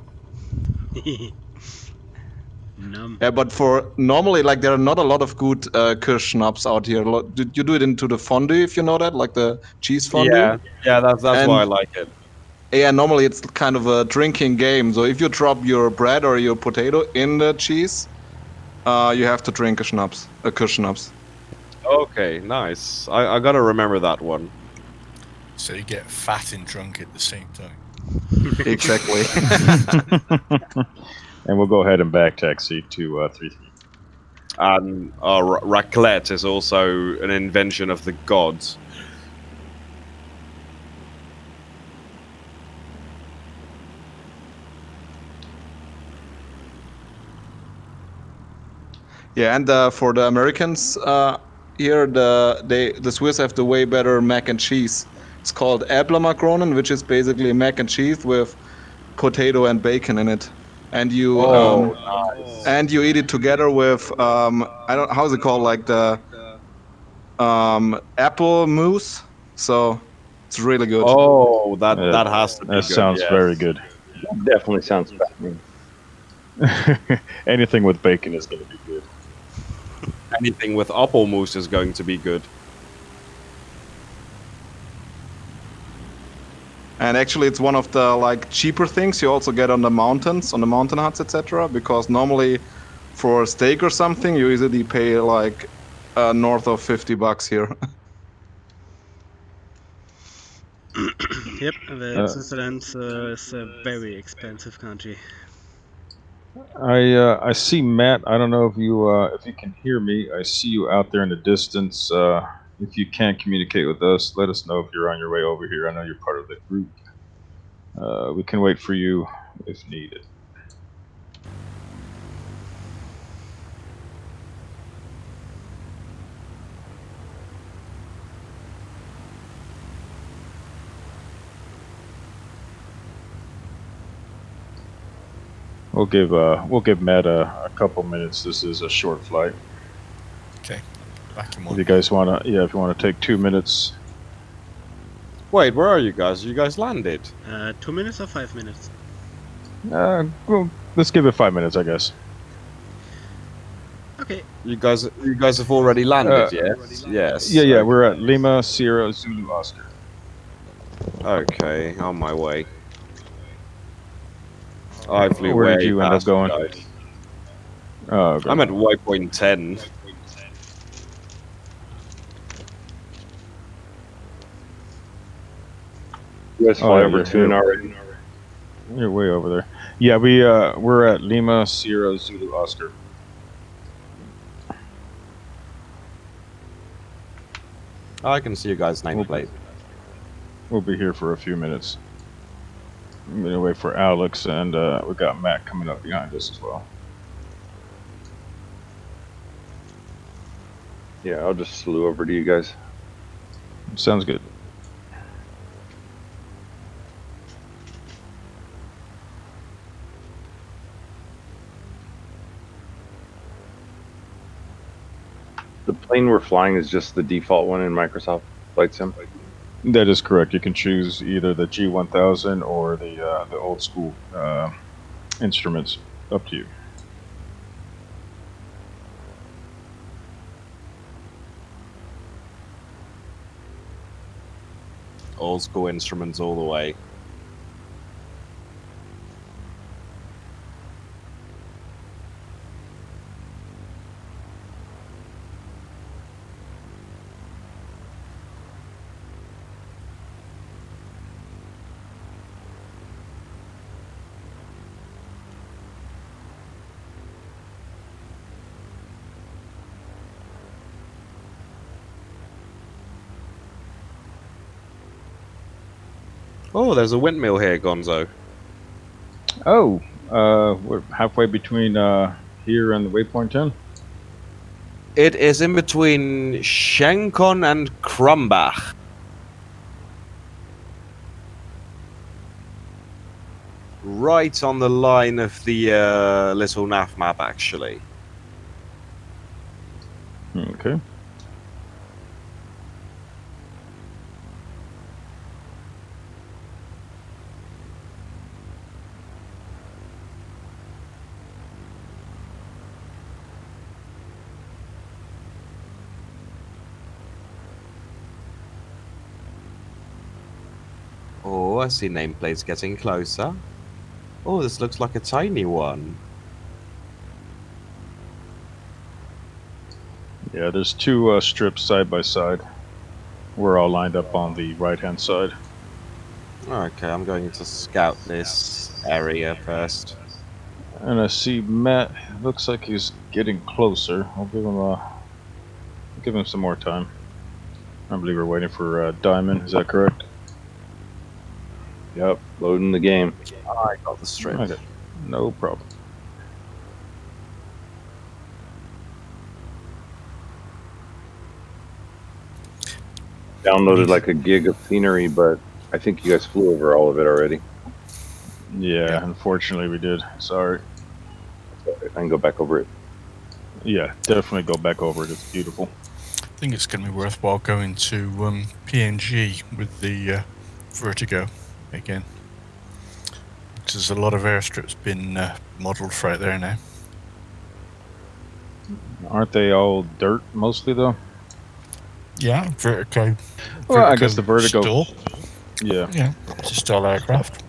Numb. Yeah, but for normally, like, there are not a lot of good Kirsch schnapps out here. You do it into the fondue, if you know that, like the cheese fondue. Yeah, that's And why I like it. yeah, normally it's kind of a drinking game. So if you drop your bread or your potato in the cheese, you have to drink a Kirsch schnapps. Okay, nice. I gotta remember that one. So you get fat and drunk at the same time. Exactly. And we'll go ahead and back taxi to 3-3. And raclette is also an invention of the gods. Yeah, and for the Americans here, the Swiss have the way better mac and cheese. It's called Äpplemacronen, which is basically mac and cheese with potato and bacon in it, and you and you eat it together with I don't, how's it called, like the apple mousse. So it's really good. Oh, that has to be That good. sounds yes. very good. Definitely sounds fattening. Anything with bacon is going to be good. Anything with apple mousse is going to be good. And actually, it's one of the like cheaper things you also get on the mountains, on the mountain huts, etc. Because normally, for a steak or something, you usually pay like north of $50 here. Yep, Switzerland is a very expensive country. I see Matt. I don't know if you can hear me. I see you out there in the distance. If you can't communicate with us, let us know if you're on your way over here. I know you're part of the group. We can wait for you if needed. We'll give Matt a couple minutes. This is a short flight. Okay. Back in If one. you guys wanna, if you wanna take 2 minutes. Wait, where are you guys? You guys landed? 2 minutes or 5 minutes? Well, let's give it 5 minutes, I guess. Okay. You guys have already landed, yes? Yes. Yeah. We're at Lima Sierra Zulu Oscar. Okay, on my way. I flew Where way did you end up past you going? guys. Oh, okay. I'm at waypoint 10. You guys fly yeah, over you're Tune here. already? You're way over there. Yeah, we're at Lima Sierra Zulu Oscar. I can see you guys' nameplate. We'll be here for a few minutes. I'm gonna wait for Alex, and we got Matt coming up behind us as well. Yeah, I'll just slew over to you guys. Sounds good. The plane we're flying is just the default one in Microsoft Flight Sim. That is correct. You can choose either the G1000 or the old school instruments. Up to you. Old school instruments all the way. Oh, there's a windmill here, Gonzo. Oh, we're halfway between here and the waypoint 10. It is in between Schenkon and Krumbach. Right on the line of the little nav map, actually. Okay. Oh, I see nameplates getting closer. Oh, this looks like a tiny one. Yeah, there's two strips side by side. We're all lined up on the right-hand side. Okay, I'm going to scout this area first. And I see Matt. Looks like he's getting closer. I'll give him some more time. I believe we're waiting for Diamond. Is that correct? Yep, loading the game. I got the strip. Okay, no problem. Downloaded like a gig of scenery, but I think you guys flew over all of it already. Yeah, unfortunately we did. Sorry. I can go back over it. Yeah, definitely go back over it. It's beautiful. I think it's going to be worthwhile going to PNG with the Vertigo again. Because there's a lot of airstrips been modelled for out there now. Aren't they all dirt mostly though? Yeah, Vertigo. Well, I guess the Vertigo. Still, yeah, it's a still aircraft.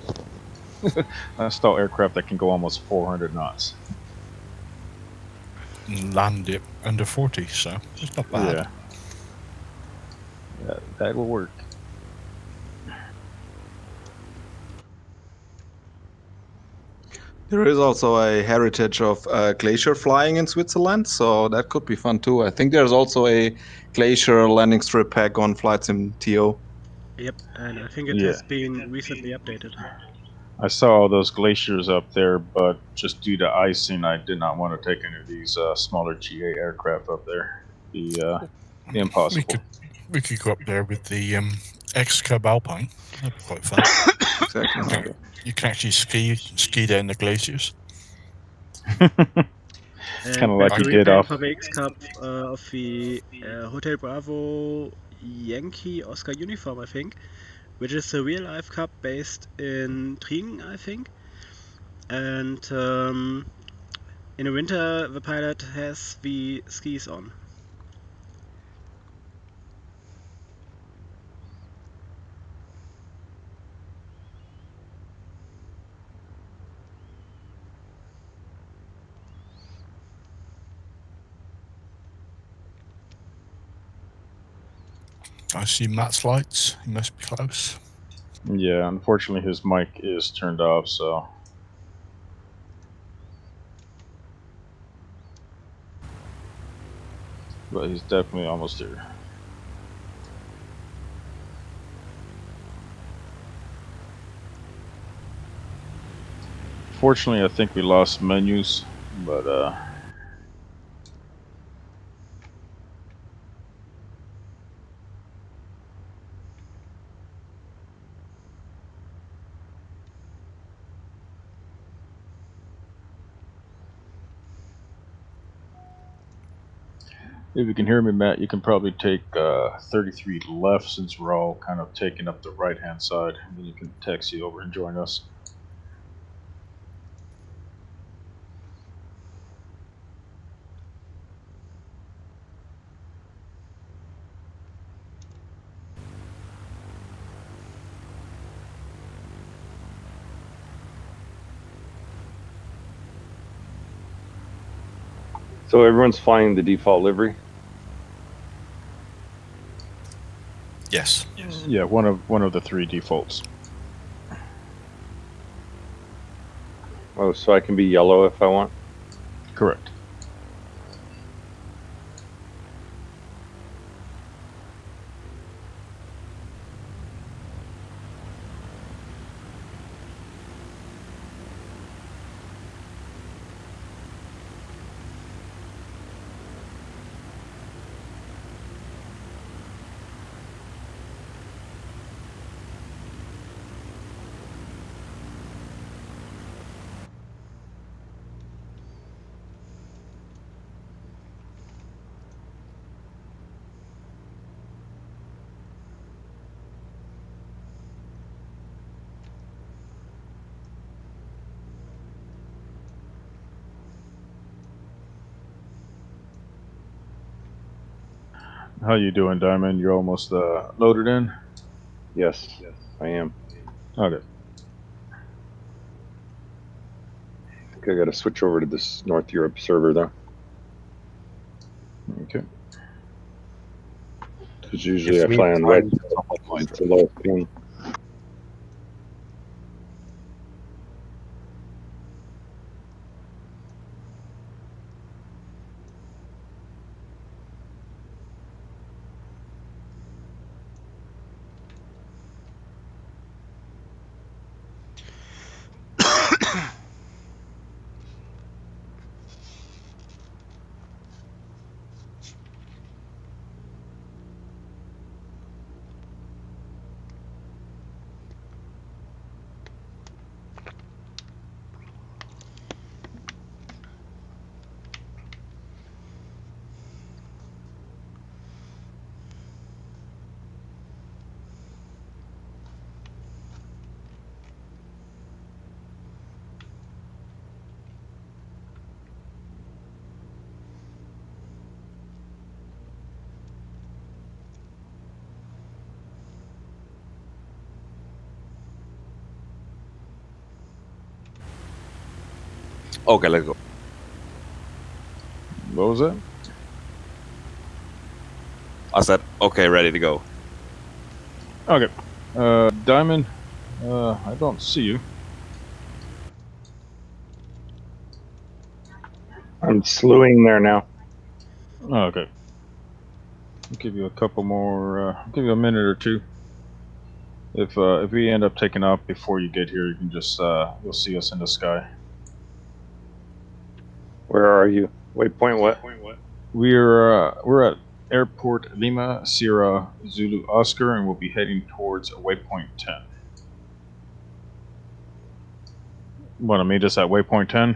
I saw aircraft that can go almost 400 knots. And land it under 40, so it's not bad. Yeah, that will work. There is also a heritage of glacier flying in Switzerland, so that could be fun too. I think there's also a glacier landing strip pack on Flight Sim TO. Yep, and I think it has been recently updated. I saw all those glaciers up there, but just due to icing, I did not want to take any of these smaller GA aircraft up there. It'd be impossible. We could go up there with the X-Cub Alpine. That'd be quite fun. Exactly. You can actually ski down the glaciers. Kind of like you did off. For the X-Cup of the Hotel Bravo Yankee Oscar uniform, I think, which is a real-life cup based in Tringen, I think. And in the winter, the pilot has the skis on. I see Matt's lights. He must be close. Yeah, unfortunately his mic is turned off, so. But he's definitely almost here. Unfortunately, I think we lost menus, but if you can hear me, Matt, you can probably take 33 left since we're all kind of taking up the right-hand side, and then you can taxi over and join us. So everyone's flying the default livery. Yes. Yeah, one of the three defaults. Oh, so I can be yellow if I want. Correct. How you doing, Diamond? You're almost loaded in? Yes, I am. Okay. I think I got to switch over to this North Europe server though, Okay. because usually Gives I me fly on time west. to top up my It's the lowest ping. Okay, let's go. What was that? I said, okay, ready to go. Okay. Diamond, I don't see you. I'm slewing there now. Oh, okay. I'll give you a couple more. I'll give you a minute or two. If we end up taking off before you get here, you can just you'll see us in the sky. Where are you? Waypoint what? We're at Airport Lima Sierra Zulu Oscar, and we'll be heading towards waypoint 10. Want to meet us at waypoint 10?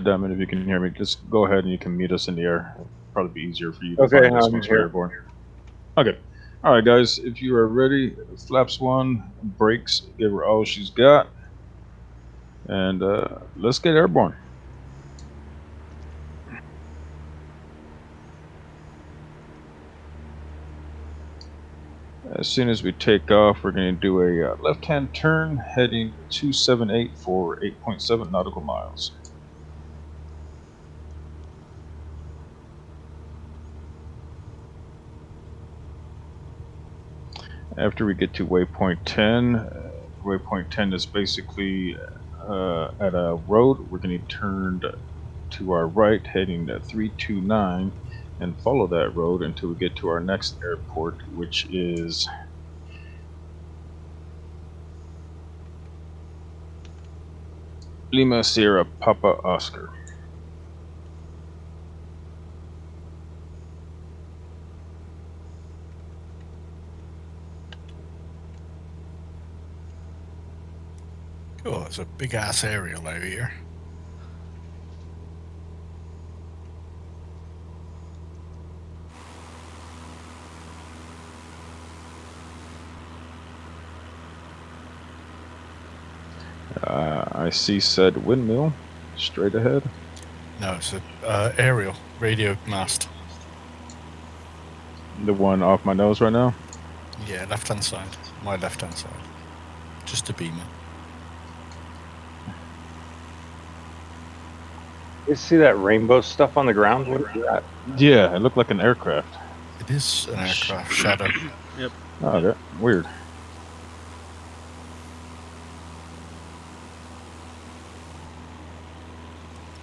Damn it, if you can hear me, just go ahead and you can meet us in the air. It'll probably be easier for you to Okay, find us I'm once we're here. airborne. Okay. Alright, guys, if you are ready, flaps 1, brakes, give her all she's got. And let's get airborne. As soon as we take off, we're going to do a left-hand turn, heading 278 for 8.7 nautical miles. After we get to waypoint 10, waypoint 10 is basically at a road. We're going to turn to our right, heading to 329, and follow that road until we get to our next airport, which is Lima Sierra Papa Oscar. Oh, there's a big ass aerial over here. I see said windmill straight ahead. No, it's a aerial radio mast. The one off my nose right now. Yeah, left hand side. My left hand side. Just a beamer. You see that rainbow stuff on the ground? What is that? Yeah, it looked like an aircraft. It is an aircraft shadow. Yep. Oh, okay. Weird.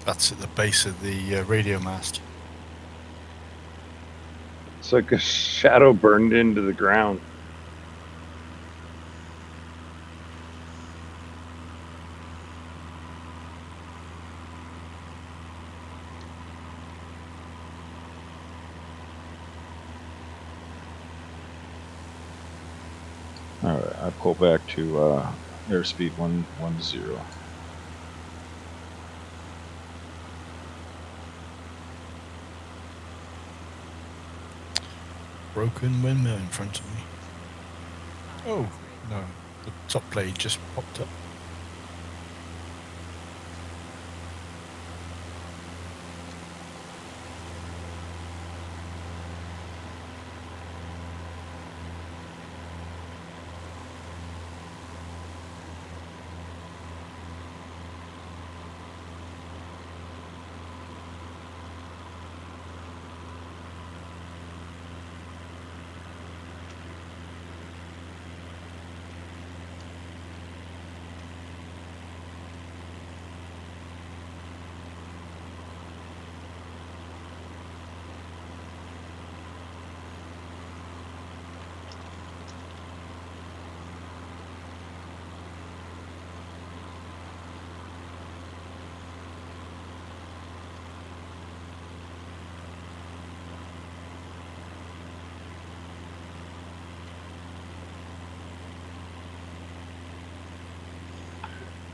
That's at the base of the radio mast. It's like a shadow burned into the ground. All right, I pull back to airspeed 110. Broken windmill in front of me. Oh, no. The top blade just popped up.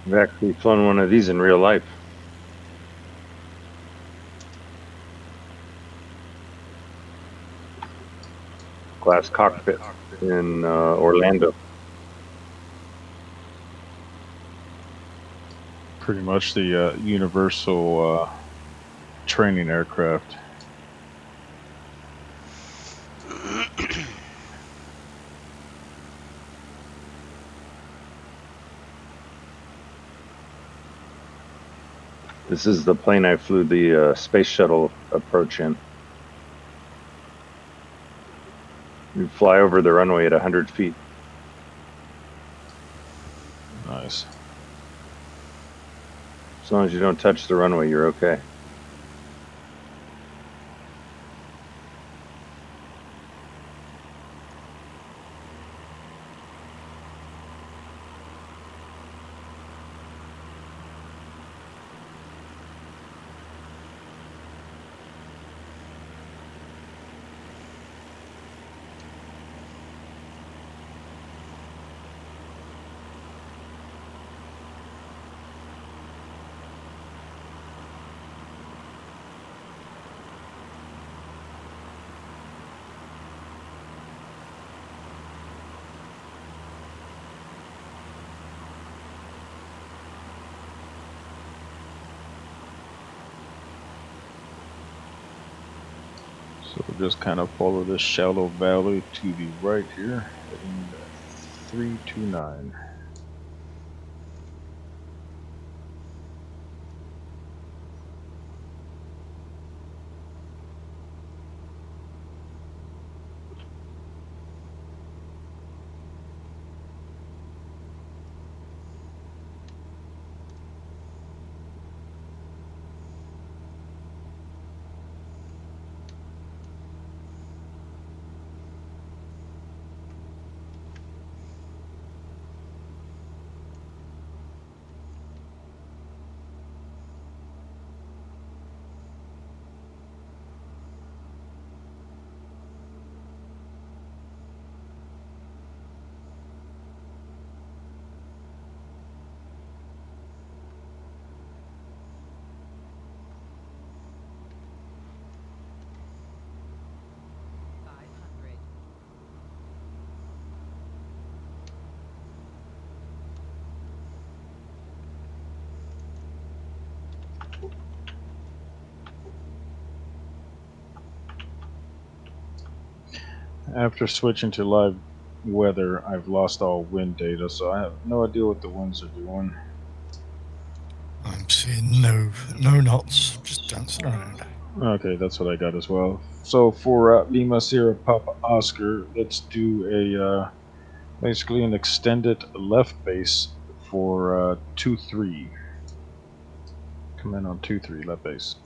I've actually flown one of these in real life. Glass cockpit in Orlando. Pretty much the universal training aircraft. This is the plane I flew the space shuttle approach in. You fly over the runway at 100 feet. Nice. As long as you don't touch the runway, you're okay. So we'll just kind of follow this shallow valley to the right here, heading to 329. After switching to live weather, I've lost all wind data, so I have no idea what the winds are doing. I'm seeing no knots, just dancing around. Okay, that's what I got as well. So for Lima Sierra Papa Oscar, let's do a basically an extended left base for 2-3. Come in on 2-3 left base.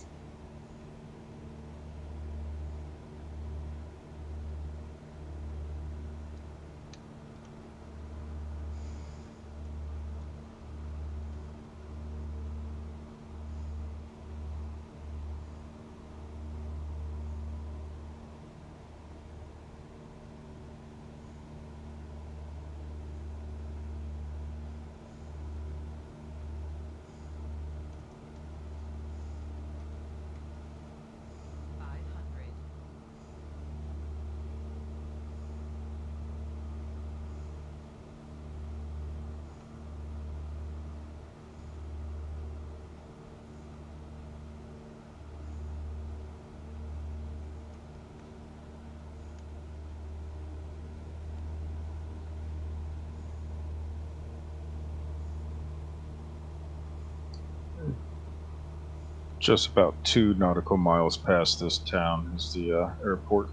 Just about 2 nautical miles past this town is the airport.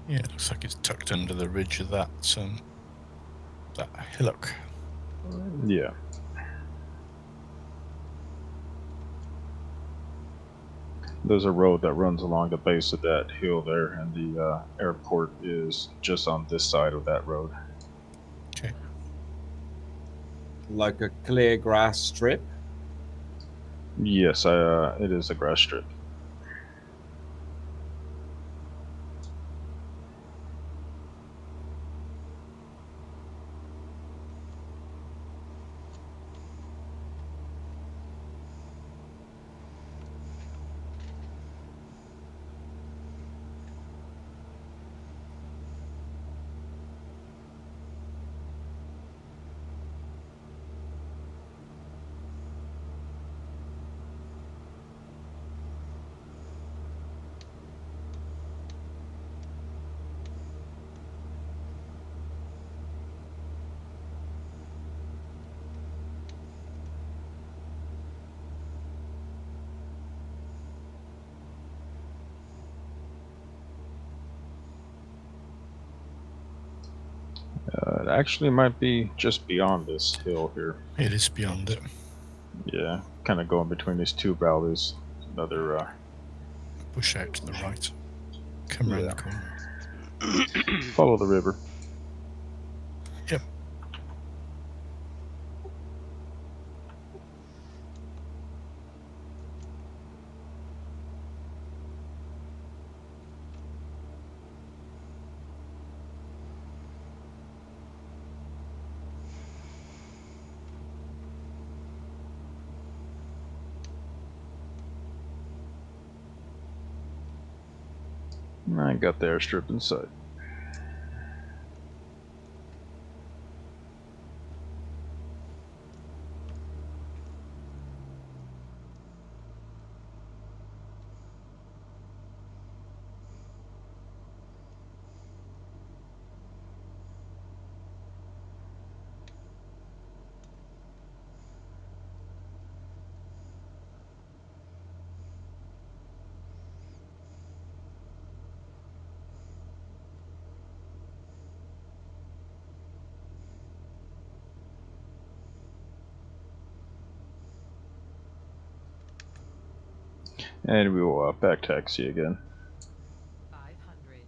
Yeah, it looks like it's tucked under the ridge of that hillock. Yeah. There's a road that runs along the base of that hill there, and the airport is just on this side of that road. Okay. Like a clear grass strip. Yes, it is a grass strip. It actually might be just beyond this hill here. It is beyond it. Yeah, kind of going between these two valleys. Another Push out to the right. Come around the corner. follow the river. Yep. I got the airstrip in sight. And we will back taxi again. 500.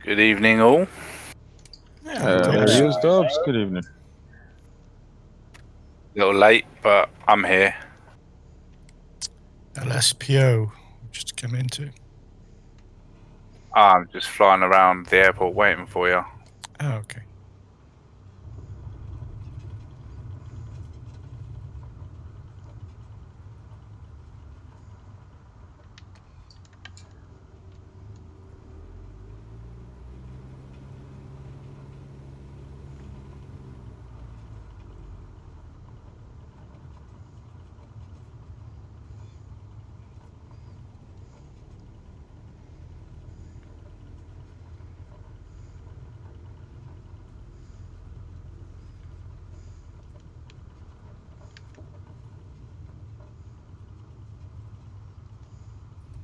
Good evening, all. There he is, Dobbs. Good evening. A little late, but I'm here. LSPO, just come into. I'm just flying around the airport waiting for you. Oh, okay.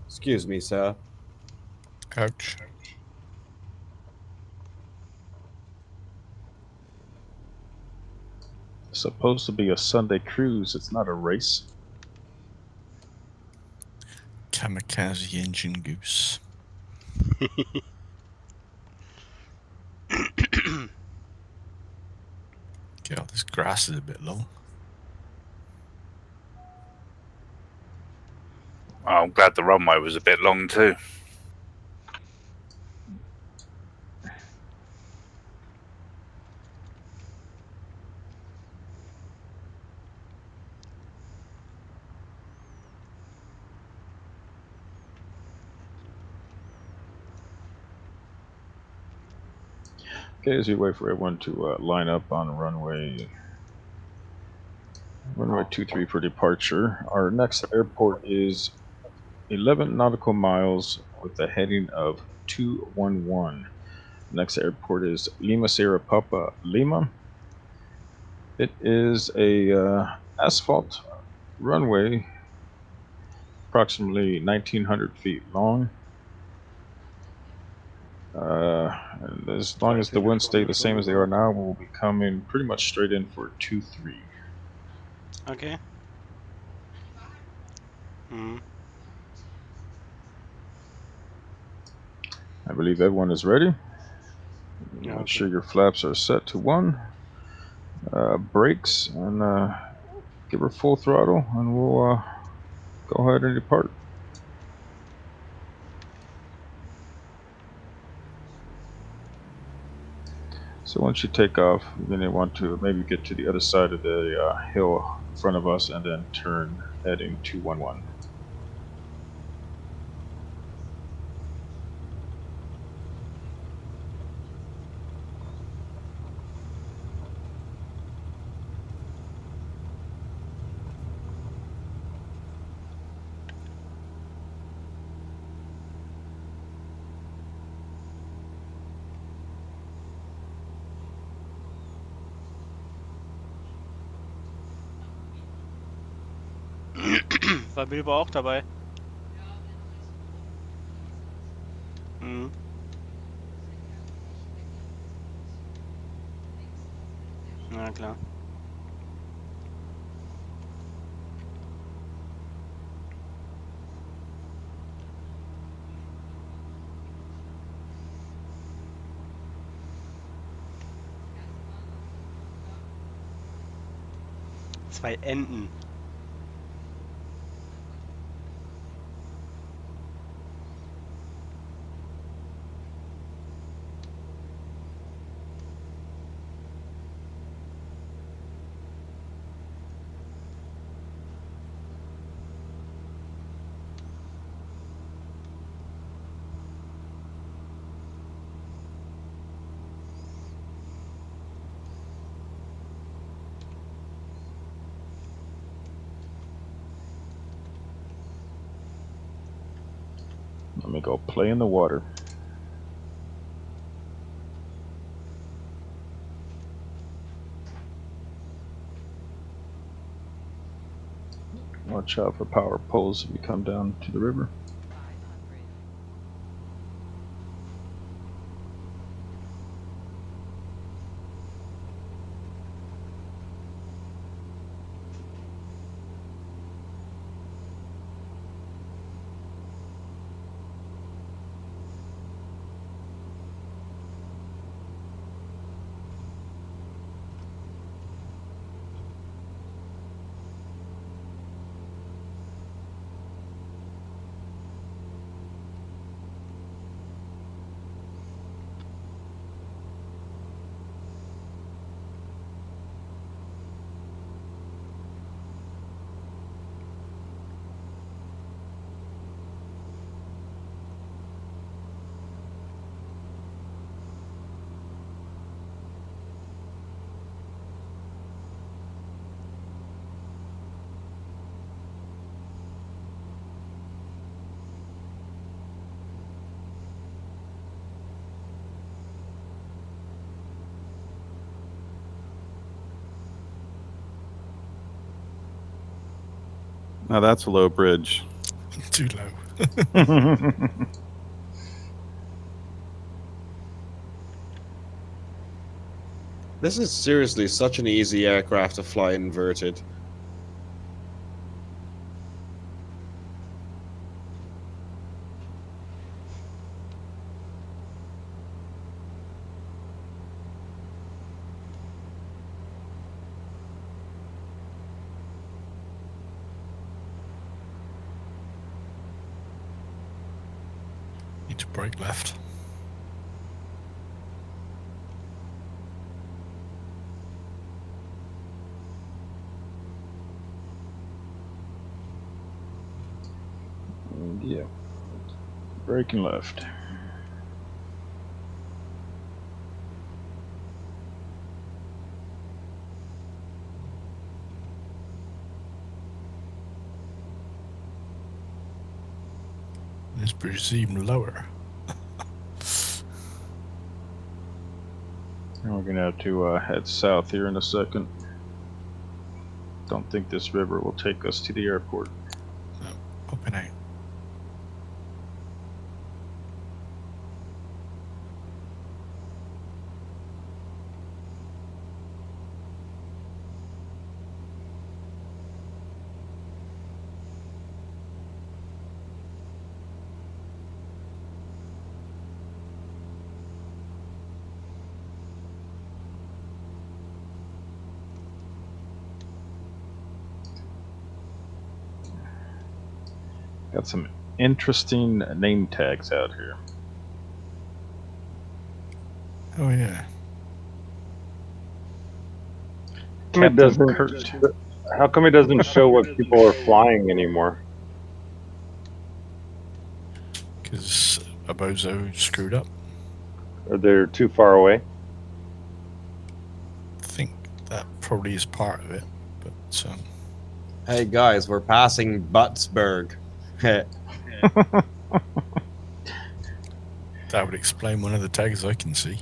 Excuse me, sir. Coach. Supposed to be a Sunday cruise. It's not a race. Kamikaze engine goose. God, this grass is a bit long. I'm glad the runway was a bit long too. Okay, as we wait for everyone to line up on runway 23 for departure, our next airport is 11 nautical miles with a heading of 211. Next airport is Lima Sierra Papa Lima. It is a asphalt runway, approximately 1,900 feet long. And as long as the winds stay the same as they are now, we'll be coming pretty much straight in for 2-3. Okay. Mhm. I believe everyone is ready. Yeah, Make okay. sure your flaps are set to 1. Brakes, and give her full throttle, and we'll go ahead and depart. So once you take off, you're going to want to maybe get to the other side of the hill in front of us and then turn heading 211. War Bilbo auch dabei? Mhm. Ja, klar. Zwei Enten. Let me go play in the water. Watch out for power poles if you come down to the river. 500. Now that's a low bridge. Too low. This is seriously such an easy aircraft to fly inverted. Need to brake left. Yeah. Braking left. This bridge is even lower. And we're gonna have to head south here in a second. Don't think this river will take us to the airport. No, popping out. Got some interesting name tags out here. Oh yeah. Captain Kurt. How come it doesn't show what people are flying anymore? Because a bozo screwed up. Or they're too far away? I think that probably is part of it. But Hey guys, we're passing Buttsburg. that would explain one of the tags I can see.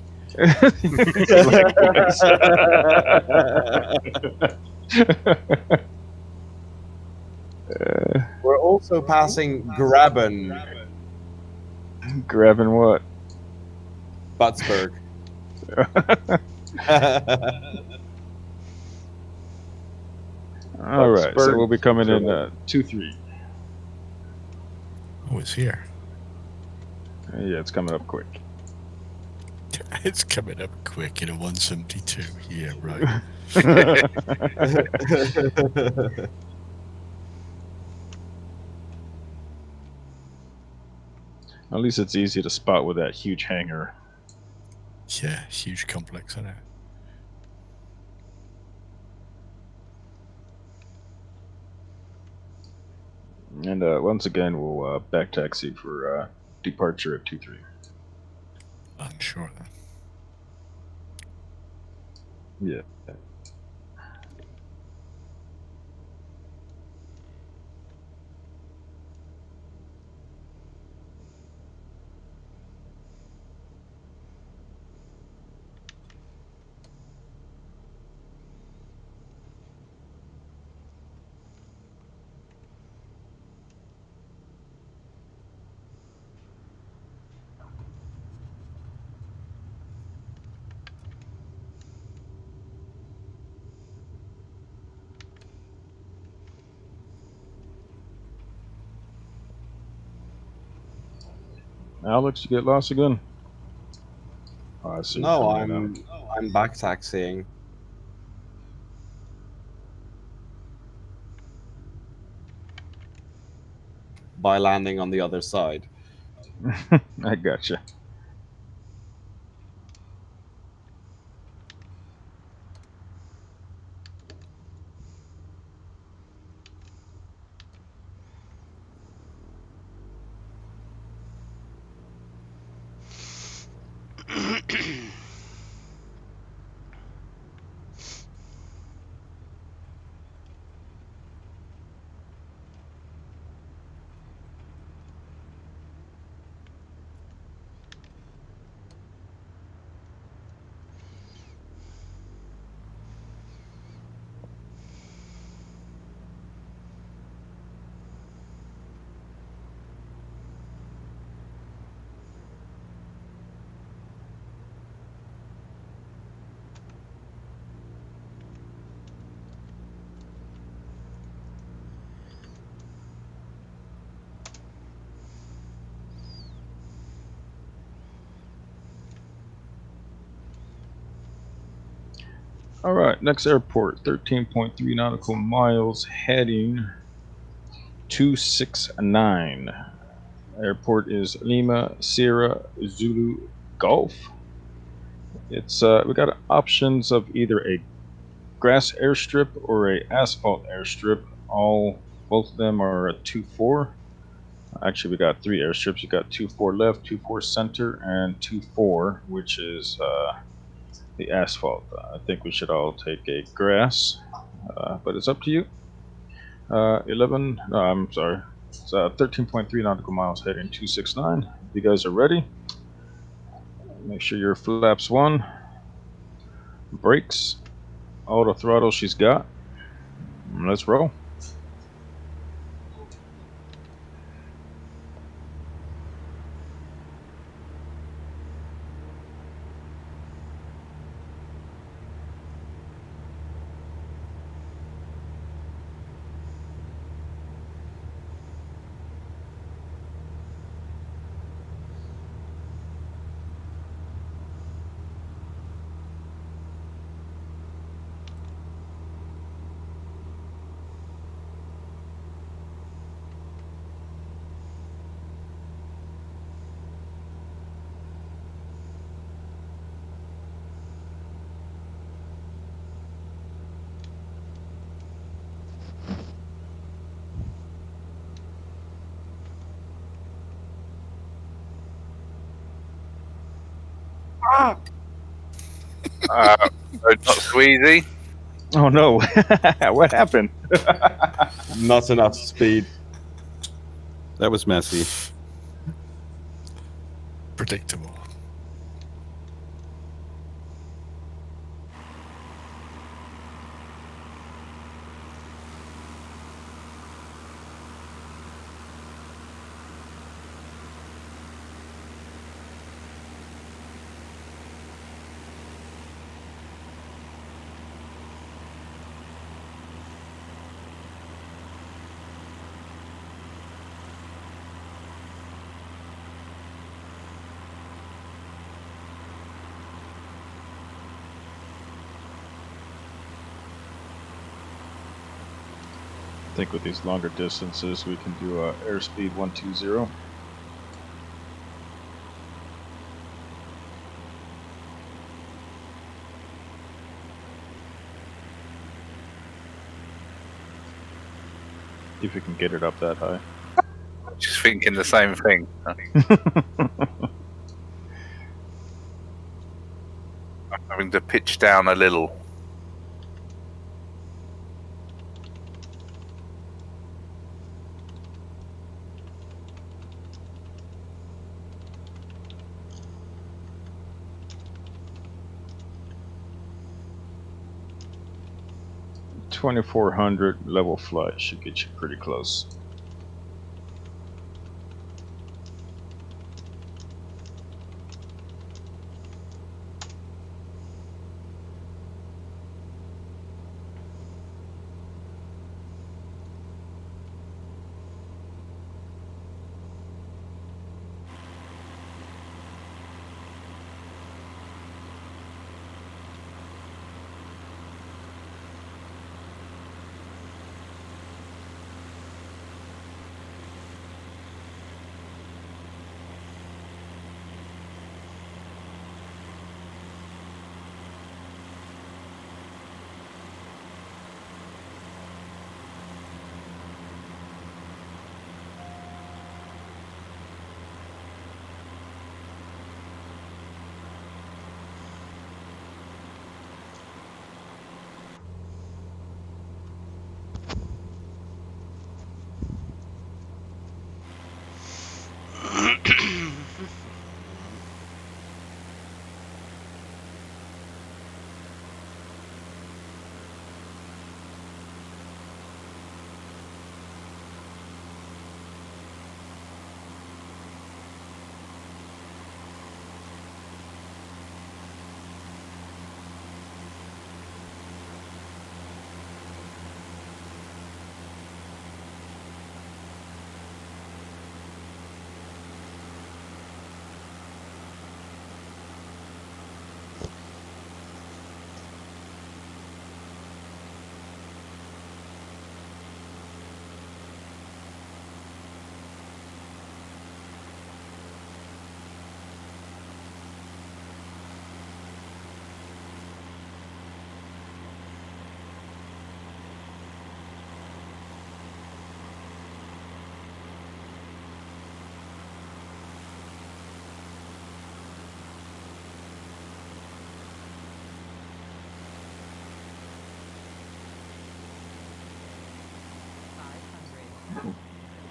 We're also passing Graben. Grabbing what? Buttsburg. All right, so we'll be coming in 2-3. Oh, it's here. Yeah, it's coming up quick. It's coming up quick in a 172. Yeah, right. At least it's easy to spot with that huge hangar. Yeah, huge complex, I know. And once again, we'll back taxi for departure at 2-3. Unsure then. Yeah. Alex, you get lost again? Oh, I see. No, I'm back taxiing. By landing on the other side. I gotcha. All right, next airport, 13.3 nautical miles, heading 269. Airport is Lima Sierra Zulu Golf. It's we got options of either a grass airstrip or a asphalt airstrip. Both of them are a 2-4. Actually, we got 3 airstrips. You got 2-4 left, 2-4 center, and 2-4, which is the asphalt. I think we should all take a grass, but it's up to you. 11. No, I'm sorry. It's 13.3 nautical miles heading 269. If you guys are ready, make sure your flaps 1, brakes, auto throttle she's got. Let's roll. Not so easy. Oh no! What happened? Not enough speed. That was messy. Predictable. I think with these longer distances, we can do airspeed 120. If we can get it up that high. Just thinking the same thing. I'm having to pitch down a little. $2,400 level flight should get you pretty close.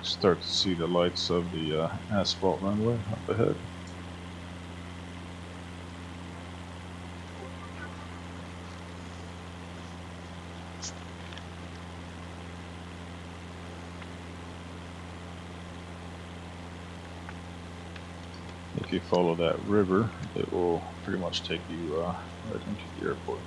Start to see the lights of the asphalt runway up ahead. If you follow that river, it will pretty much take you right into the airport.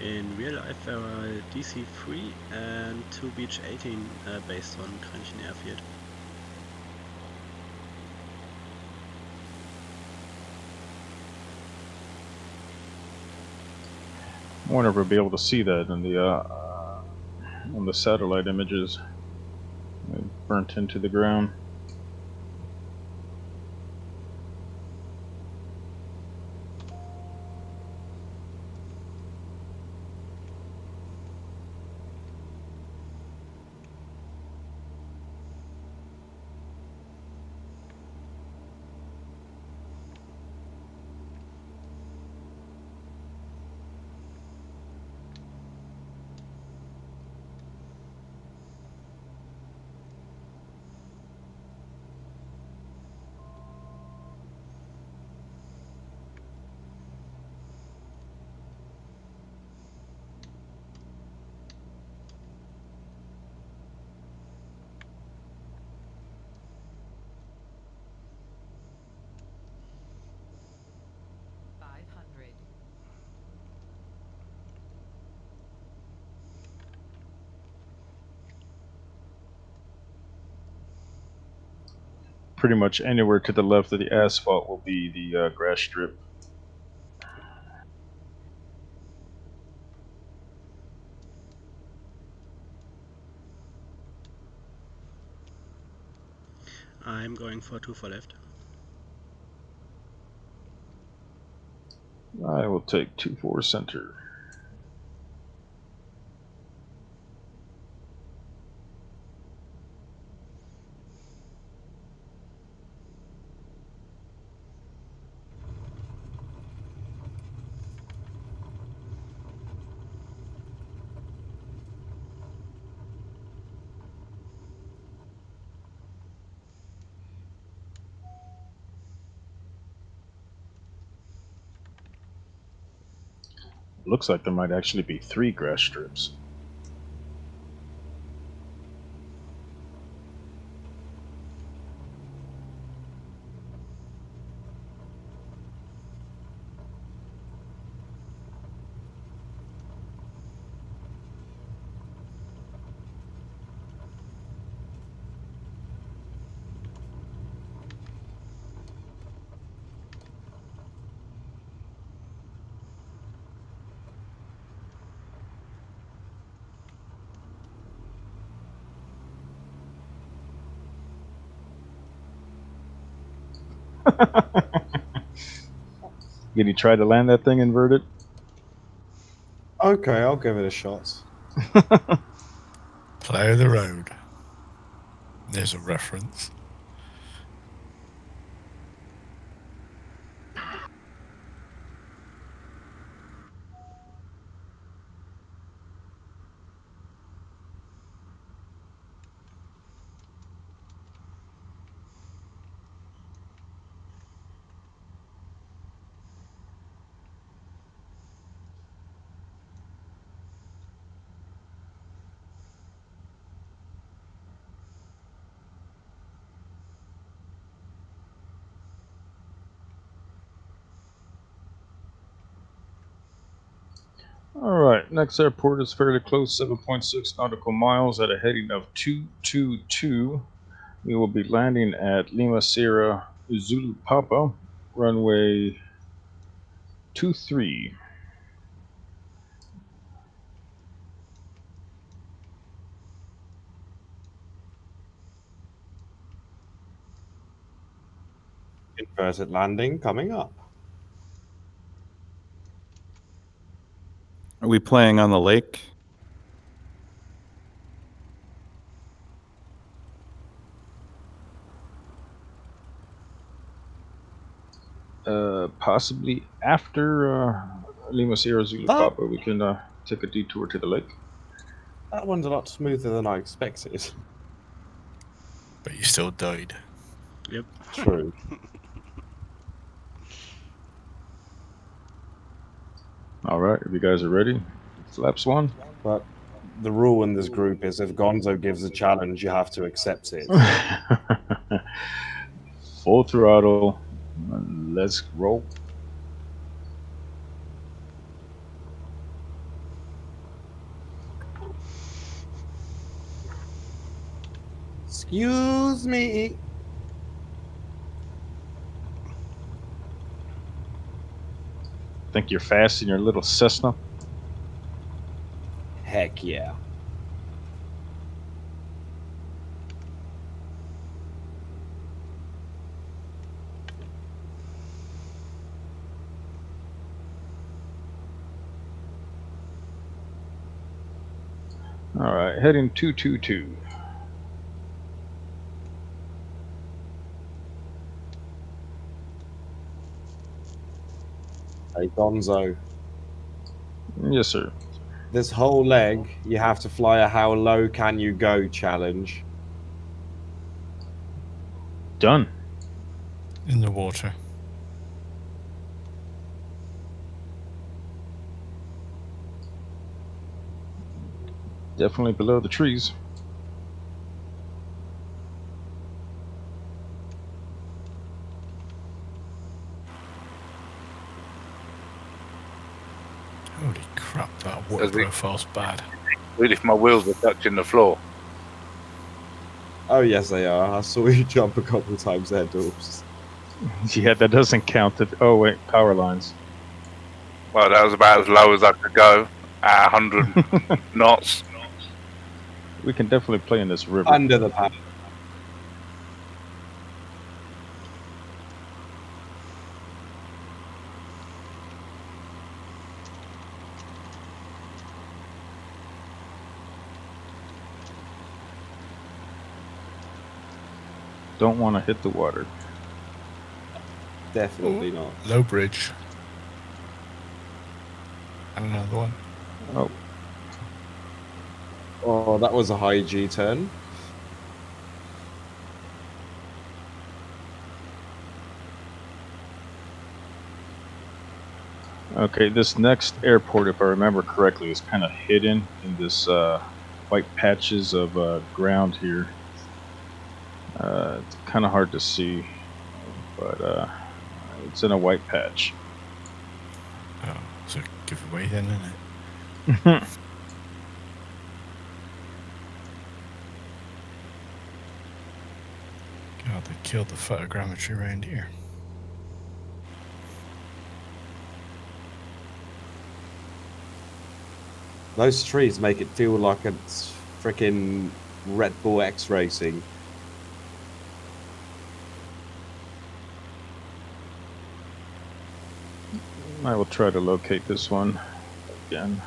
In real life, there are DC-3 and 2 Beach 18 based on Kranichen Airfield. I wonder if we'll be able to see that in the on the satellite images. They burnt into the ground. Pretty much anywhere to the left of the asphalt will be the grass strip. I'm going for 2 for left. I will take 2-4 center. Looks like there might actually be 3 grass strips. Did he try to land that thing inverted? Okay, I'll give it a shot. Play the road. There's a reference. Alright, next airport is fairly close, 7.6 nautical miles at a heading of 222. We will be landing at Lima Sierra Zulu Papa, runway 23. Inverted landing coming up. Are we playing on the lake? Possibly after Lima Sierra Zulu Oh. Papa, we can take a detour to the lake. That one's a lot smoother than I expected. But you still died. Yep. True. All right, if you guys are ready, flaps one. But the rule in this group is if Gonzo gives a challenge, you have to accept it. Full throttle. Let's roll. Excuse me. Think you're fast in your little Cessna? Heck yeah. All right, heading 222. Hey, Gonzo. Yes, sir. This whole leg, you have to fly a how low can you go challenge. Done. In the water. Definitely below the trees. Holy crap, that water Does it- profile's bad. Really, if my wheels were touching the floor. Oh, yes, they are. I saw you jump a couple times there, Doops. Yeah, that doesn't count. Oh, wait, power lines. Well, that was about as low as I could go at 100 knots. We can definitely play in this river. Under the power. Don't want to hit the water. Definitely not. Low bridge. And another one. Oh, Oh, that was a high G turn. okay. This next airport, if I remember correctly, is kind of hidden in this white patches of ground here. It's kind of hard to see, but it's in a white patch. Oh, it's a giveaway then, isn't it? God, they killed the photogrammetry around here. Those trees make it feel like it's freaking Red Bull X Racing. I will try to locate this one again.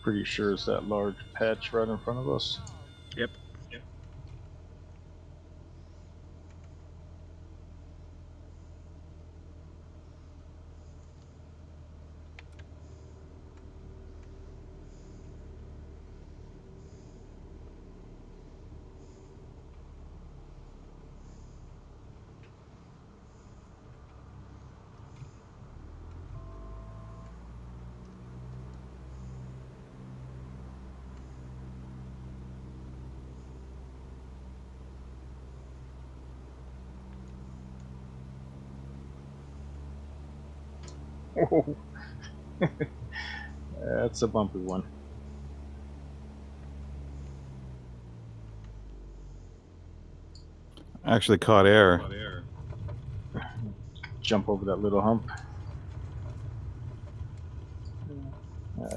Pretty sure it's that large patch right in front of us. Yep. That's a bumpy one. Actually caught air. Jump over that little hump.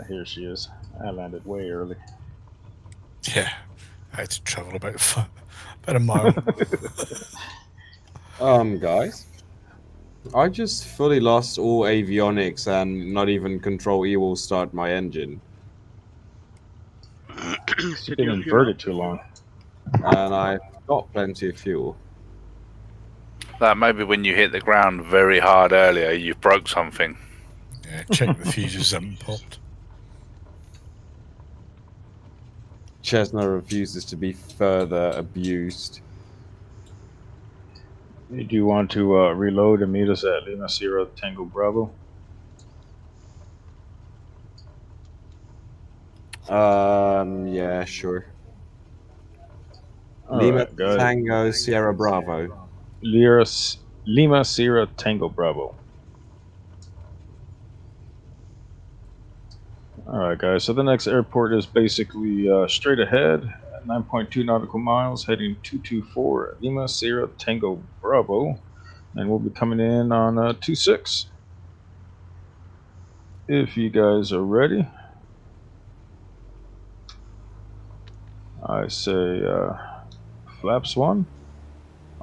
Here she is. I landed way early. Yeah, I had to travel about a mile. Guys, I just fully lost all avionics and not even Control E will start my engine. It's Did been you fuel inverted up? too long. And I've got plenty of fuel. That maybe when you hit the ground very hard earlier, you broke something. Yeah, check the fuses haven't popped. Cessna refuses to be further abused. Do you want to reload and meet us at Lima Sierra Tango Bravo? Yeah, sure. All Lima right, guys. Tango Sierra Bravo. Lima Sierra Tango Bravo. All right, guys. So the next airport is basically straight ahead at 9.2 nautical miles, heading 224 Lima Sierra Tango Bravo, and we'll be coming in on 26. If you guys are ready, I say flaps one,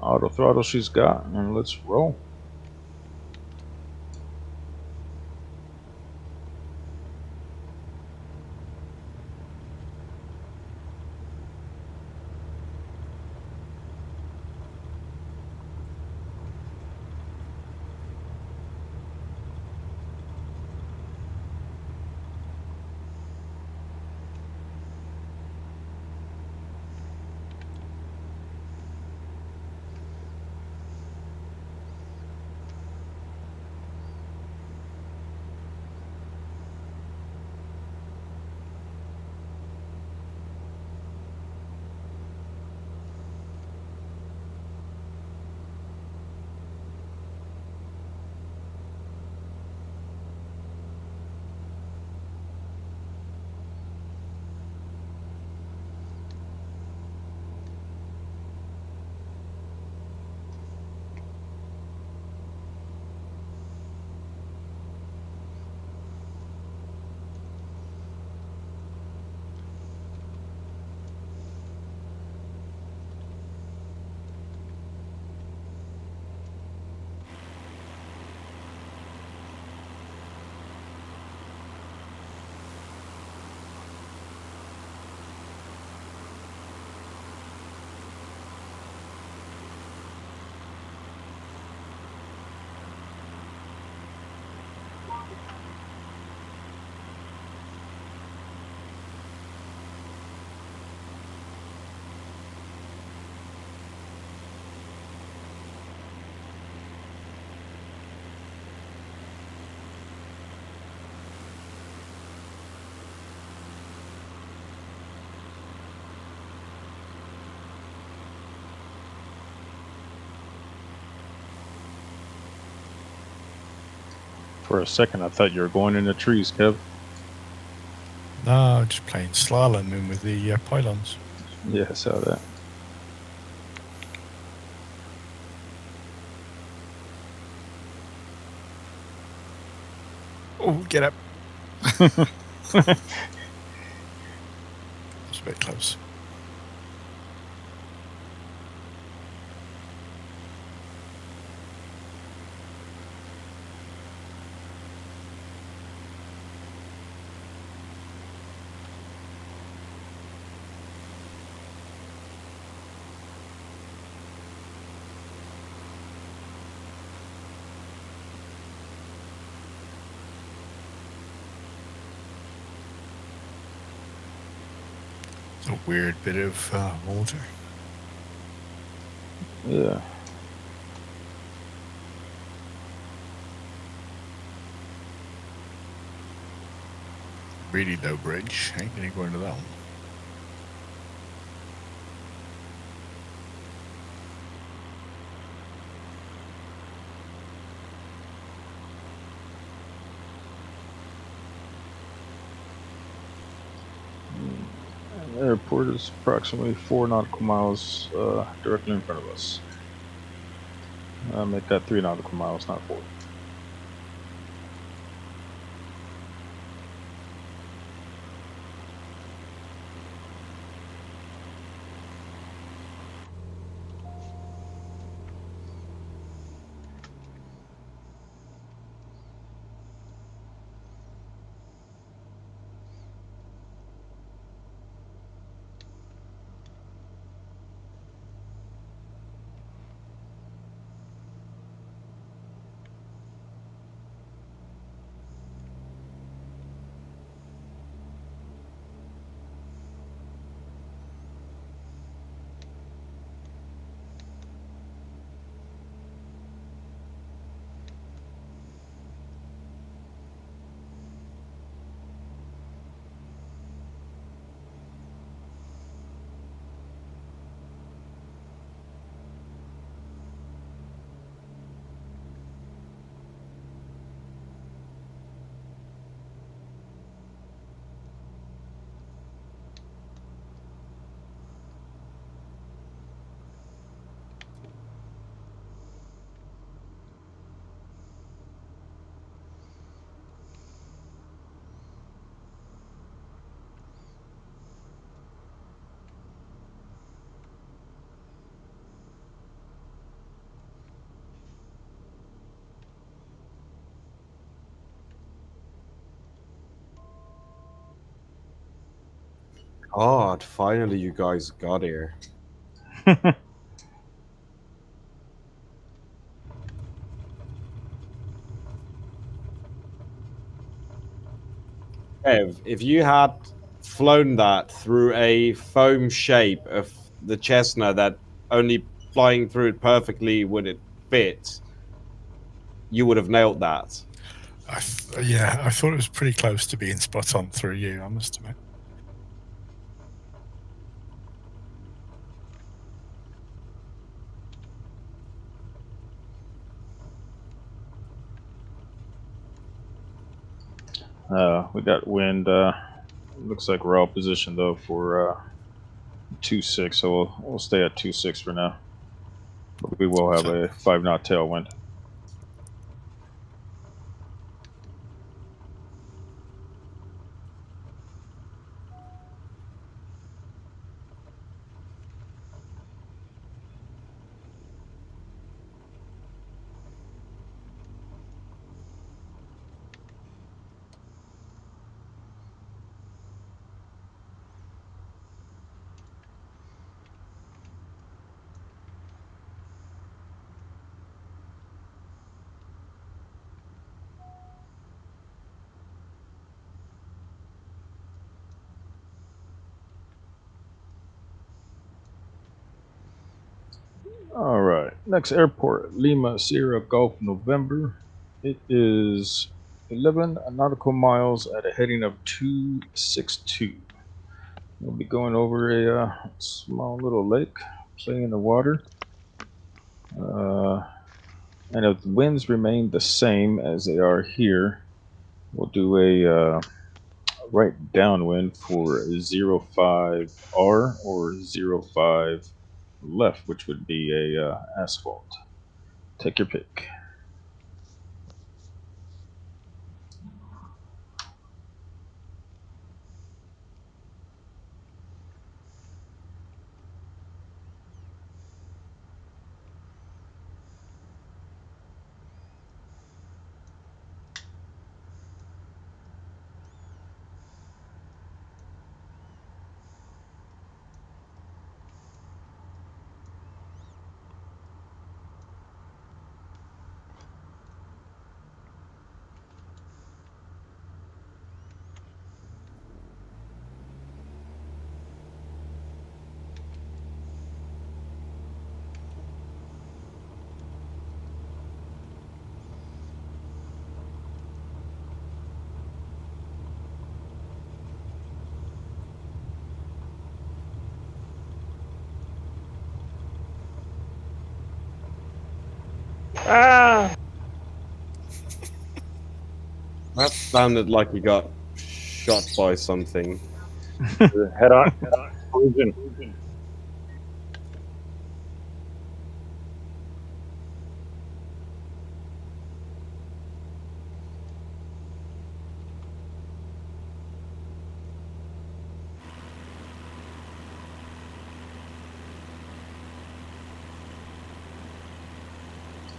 auto throttle she's got, and let's roll. For a second, I thought you were going in the trees, Kev. No, just playing slalom in with the pylons. Yeah, I saw that. Oh, get up. That's a bit close. It's a weird bit of water. Yeah. Really low bridge. Ain't gonna go into that one. airport is approximately 4 nautical miles directly in front of us. Make that 3 nautical miles, not 4. God, finally you guys got here. Ev, if you had flown that through a foam shape of the Cessna that only flying through it perfectly would it fit, you would have nailed that. Yeah, I thought it was pretty close to being spot on through you, I must admit. We got wind. Looks like we're all positioned though for 2-6, so we'll stay at 2-6 for now. But we will have a 5-knot tailwind. All right, next airport, Lima Sierra Gulf, November. It is 11 nautical miles at a heading of 262. We'll be going over a small little lake, playing in the water. And if the winds remain the same as they are here, we'll do a right downwind for 05R or 05 left, which would be a asphalt. Take your pick. Ah! That sounded like he got shot by something. Head on. Collision.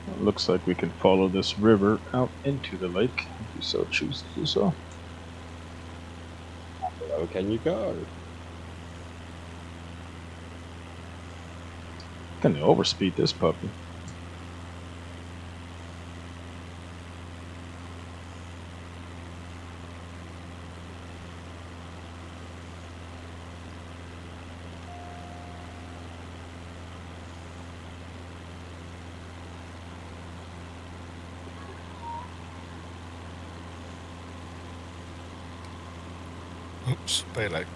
It looks like we can follow this river out into the lake if you so choose to do so. How low can you go? Can they overspeed this puppy? Oops, payload.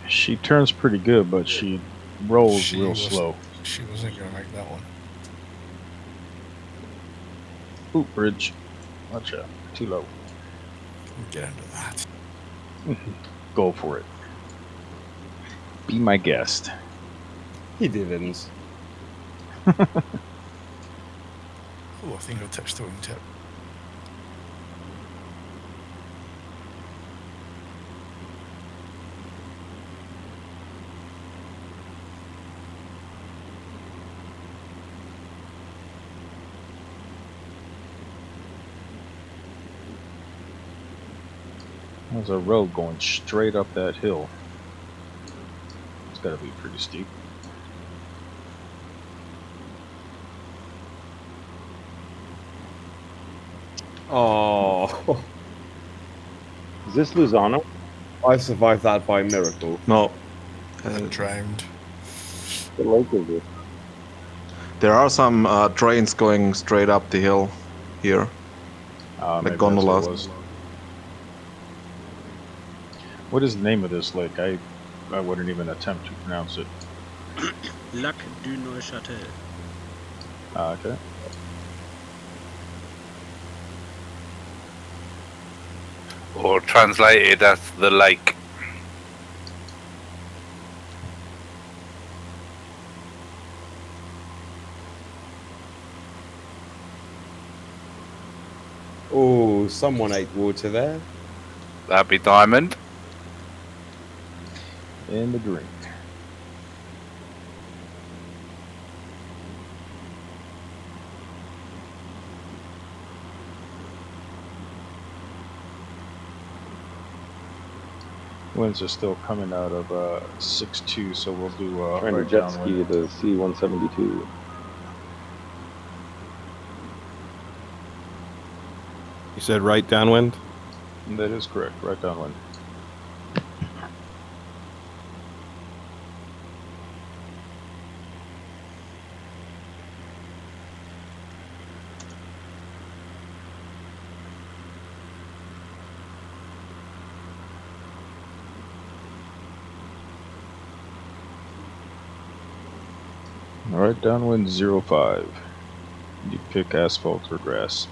She turns pretty good, but she rolls real slow. She wasn't going to make that one. Ooh, bridge. Watch out. Too low. Get under that. Go for it. Be my guest. He didn't. Oh, I think I'll touch the wingtip. There's a road going straight up that hill. It's got to be pretty steep. Oh, Is this Luzano? I survived that by miracle. No. Drowned. What lake is this? There are some trains going straight up the hill here. Maybe that's gondolas. what it was. What is the name of this lake? I wouldn't even attempt to pronounce it. Lac du Neuchâtel. Okay. Or translated as the lake. Oh, someone ate water there. That'd be Diamond. In the green. Winds are still coming out of 6-2, so we'll do Trying to right jet ski downwind. the C-172. You said right downwind? That is correct, right downwind. All right, downwind 05. You pick asphalt or grass.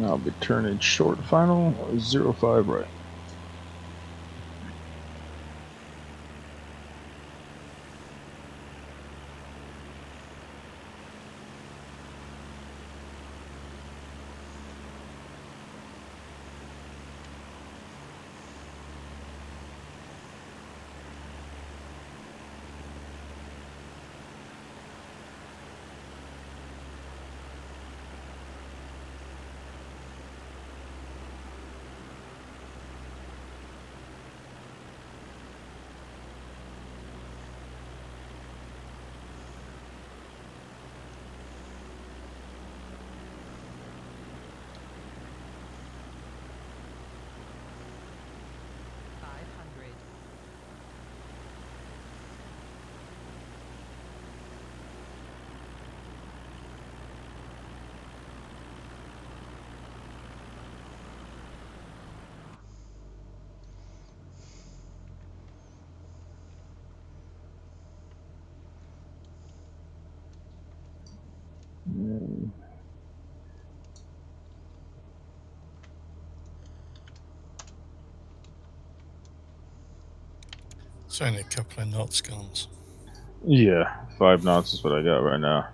I'll be turning short final 05 right. It's only a couple of knots, guns. Yeah, 5 knots is what I got right now.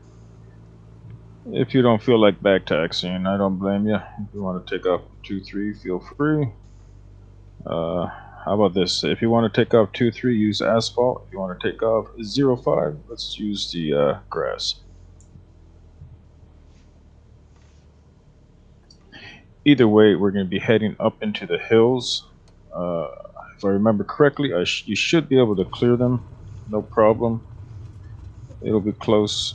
If you don't feel like back taxiing, I don't blame you. If you want to take off 2-3, feel free. How about this? If you want to take off 2-3, use asphalt. If you want to take off 0-5, let's use the grass. Either way, we're going to be heading up into the hills. If I remember correctly, you should be able to clear them, no problem. It'll be close.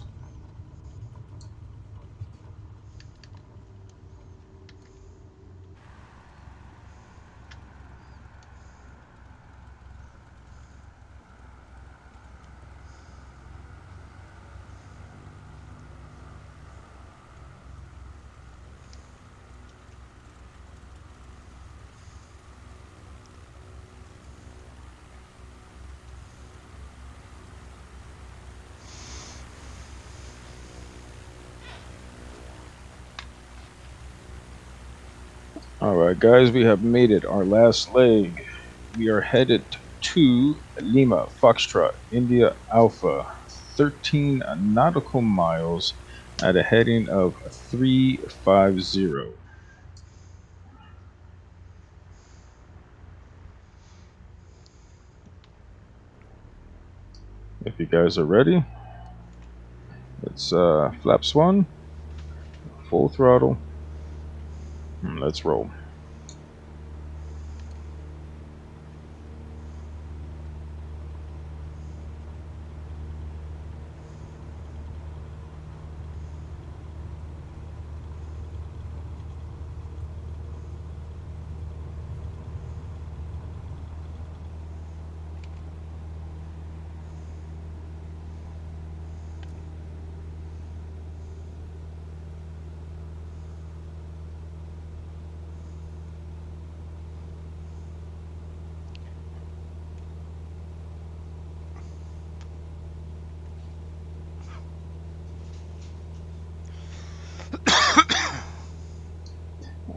Alright guys, we have made it, our last leg. We are headed to Lima, Foxtrot, India Alpha, 13 nautical miles at a heading of 350. If you guys are ready, it's flaps 1, full throttle, and let's roll.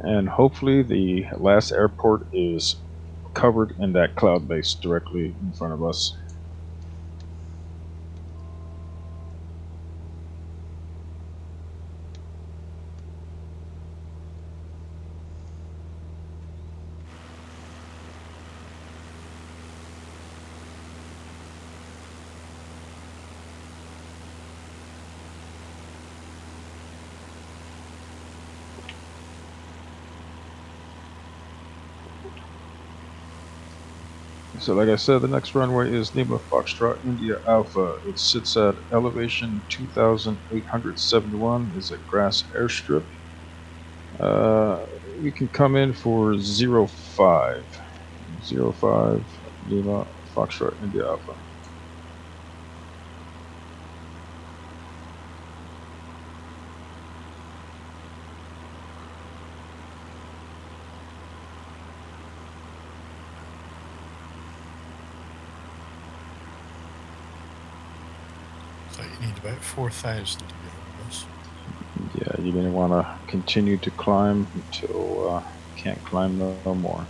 And hopefully the last airport is covered in that cloud base directly in front of us. So like I said, the next runway is Lima Foxtrot, India Alpha. It sits at elevation 2,871. It's a grass airstrip. We can come in for 05. 05, Lima Foxtrot, India Alpha. So you need about 4,000 to get on this. Yeah, you're gonna want to continue to climb until can't climb no more.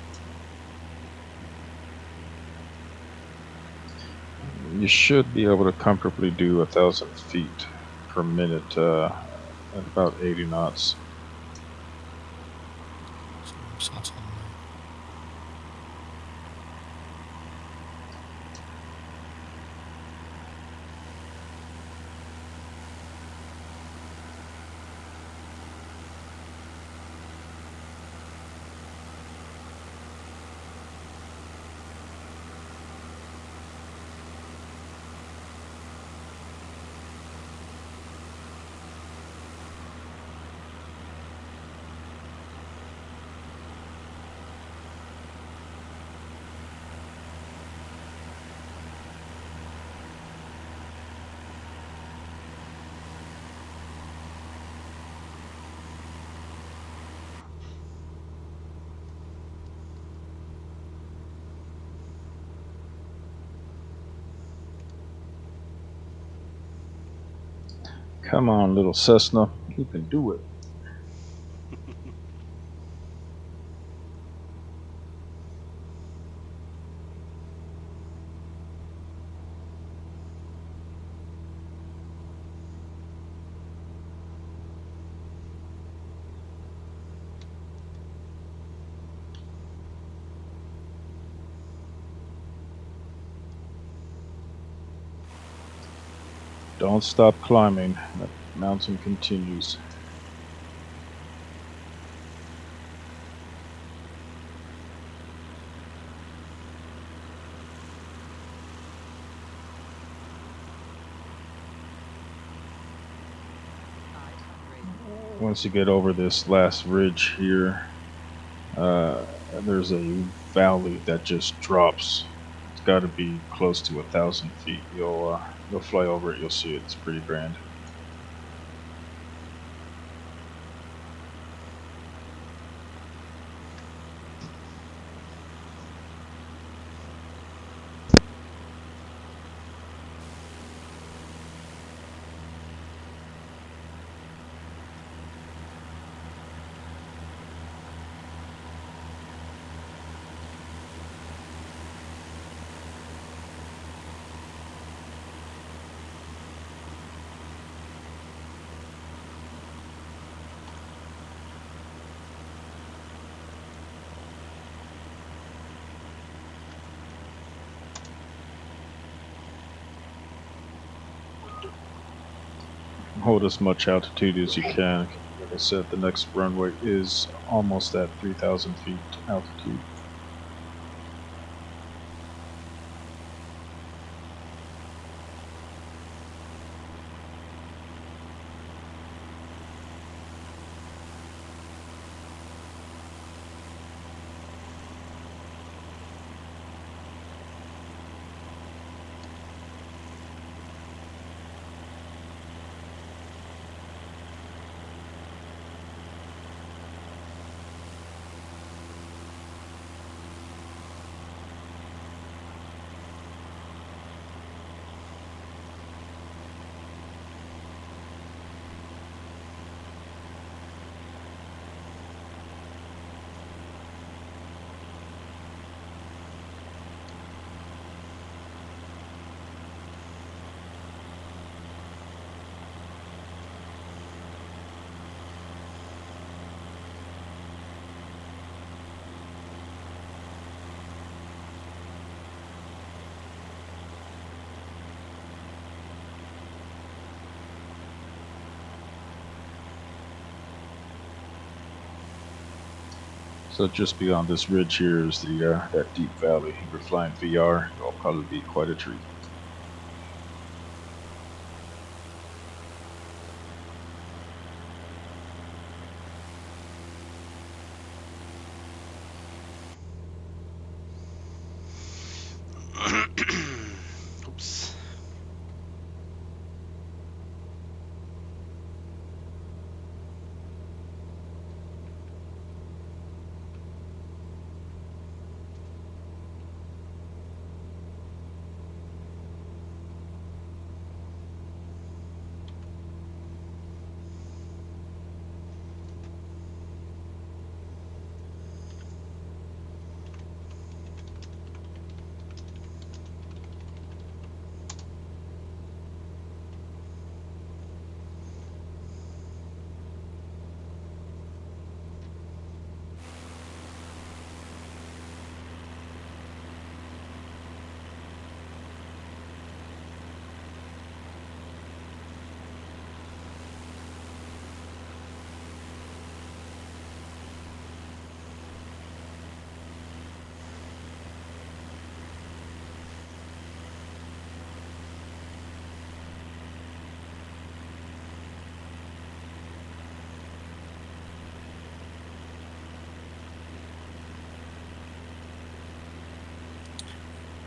You should be able to comfortably do 1,000 feet per minute at about 80 knots. So what's that on there? Come on, little Cessna, you can do it. Don't stop climbing. That mountain continues. Once you get over this last ridge here, there's a valley that just drops. It's got to be close to 1,000 feet. You'll fly over it. You'll see it. It's pretty grand. Hold as much altitude as you can. Like I said, the next runway is almost at 3,000 feet altitude. So just beyond this ridge here is the that deep valley. If you're flying VR, it'll probably be quite a treat. Oops.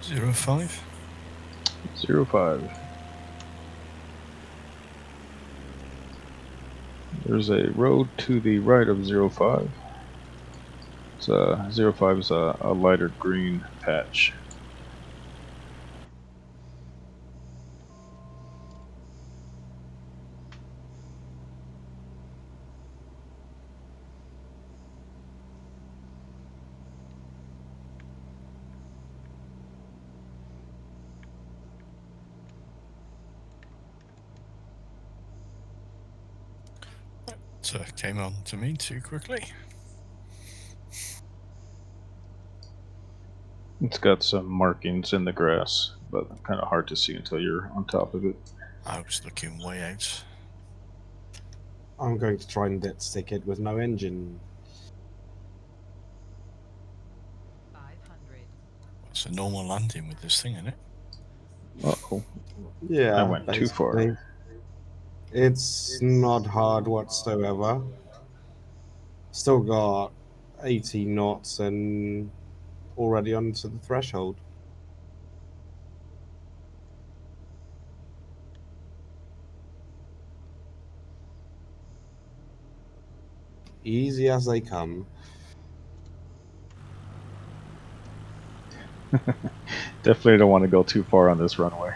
05. 05. There's a road to the right of 05. It's 05 is a lighter green patch. It came on to me too quickly. It's got some markings in the grass, but kind of hard to see until you're on top of it. I was looking way out. I'm going to try and dead stick it with no engine. 500. Well, it's a normal landing with this thing in it. Uh-oh. Yeah, I went too far. basically. It's not hard whatsoever. Still got 80 knots and already onto the threshold. Easy as they come. Definitely don't want to go too far on this runway.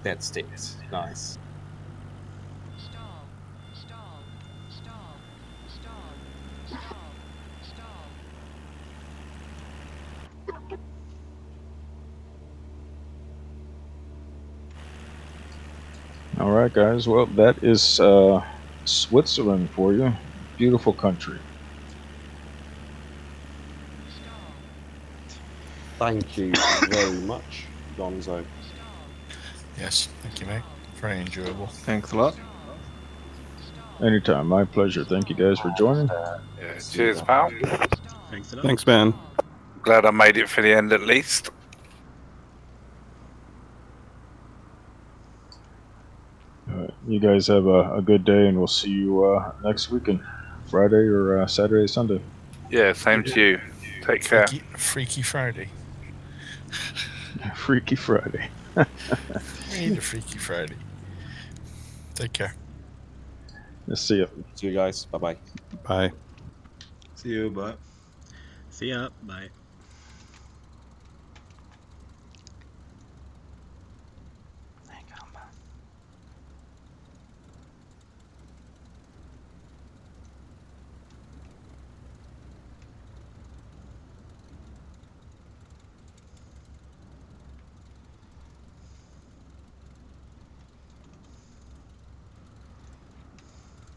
Dead sticks. Nice. Stall. Stall. Stall. Stall. Stall. Stall. All right, guys. Well, that is Switzerland for you. Beautiful country. Stall. Thank you very much, Gonzo. Stall. Yes, thank you, mate. Very enjoyable. Thanks a lot. Stall. Stall. Anytime. My pleasure. Thank you guys for joining. Yeah, See cheers, ya. pal. Stall. Thanks a lot. Thanks, man. Stall. Glad I made it for the end at least. You guys have a good day, and we'll see you next weekend, Friday or Saturday, Sunday. Yeah, same to you. Take care. Freaky Friday. Freaky Friday. We need a Freaky Friday. Take care. Let's see you. See you guys. Bye-bye. Bye. See you, bye. See ya. Bye.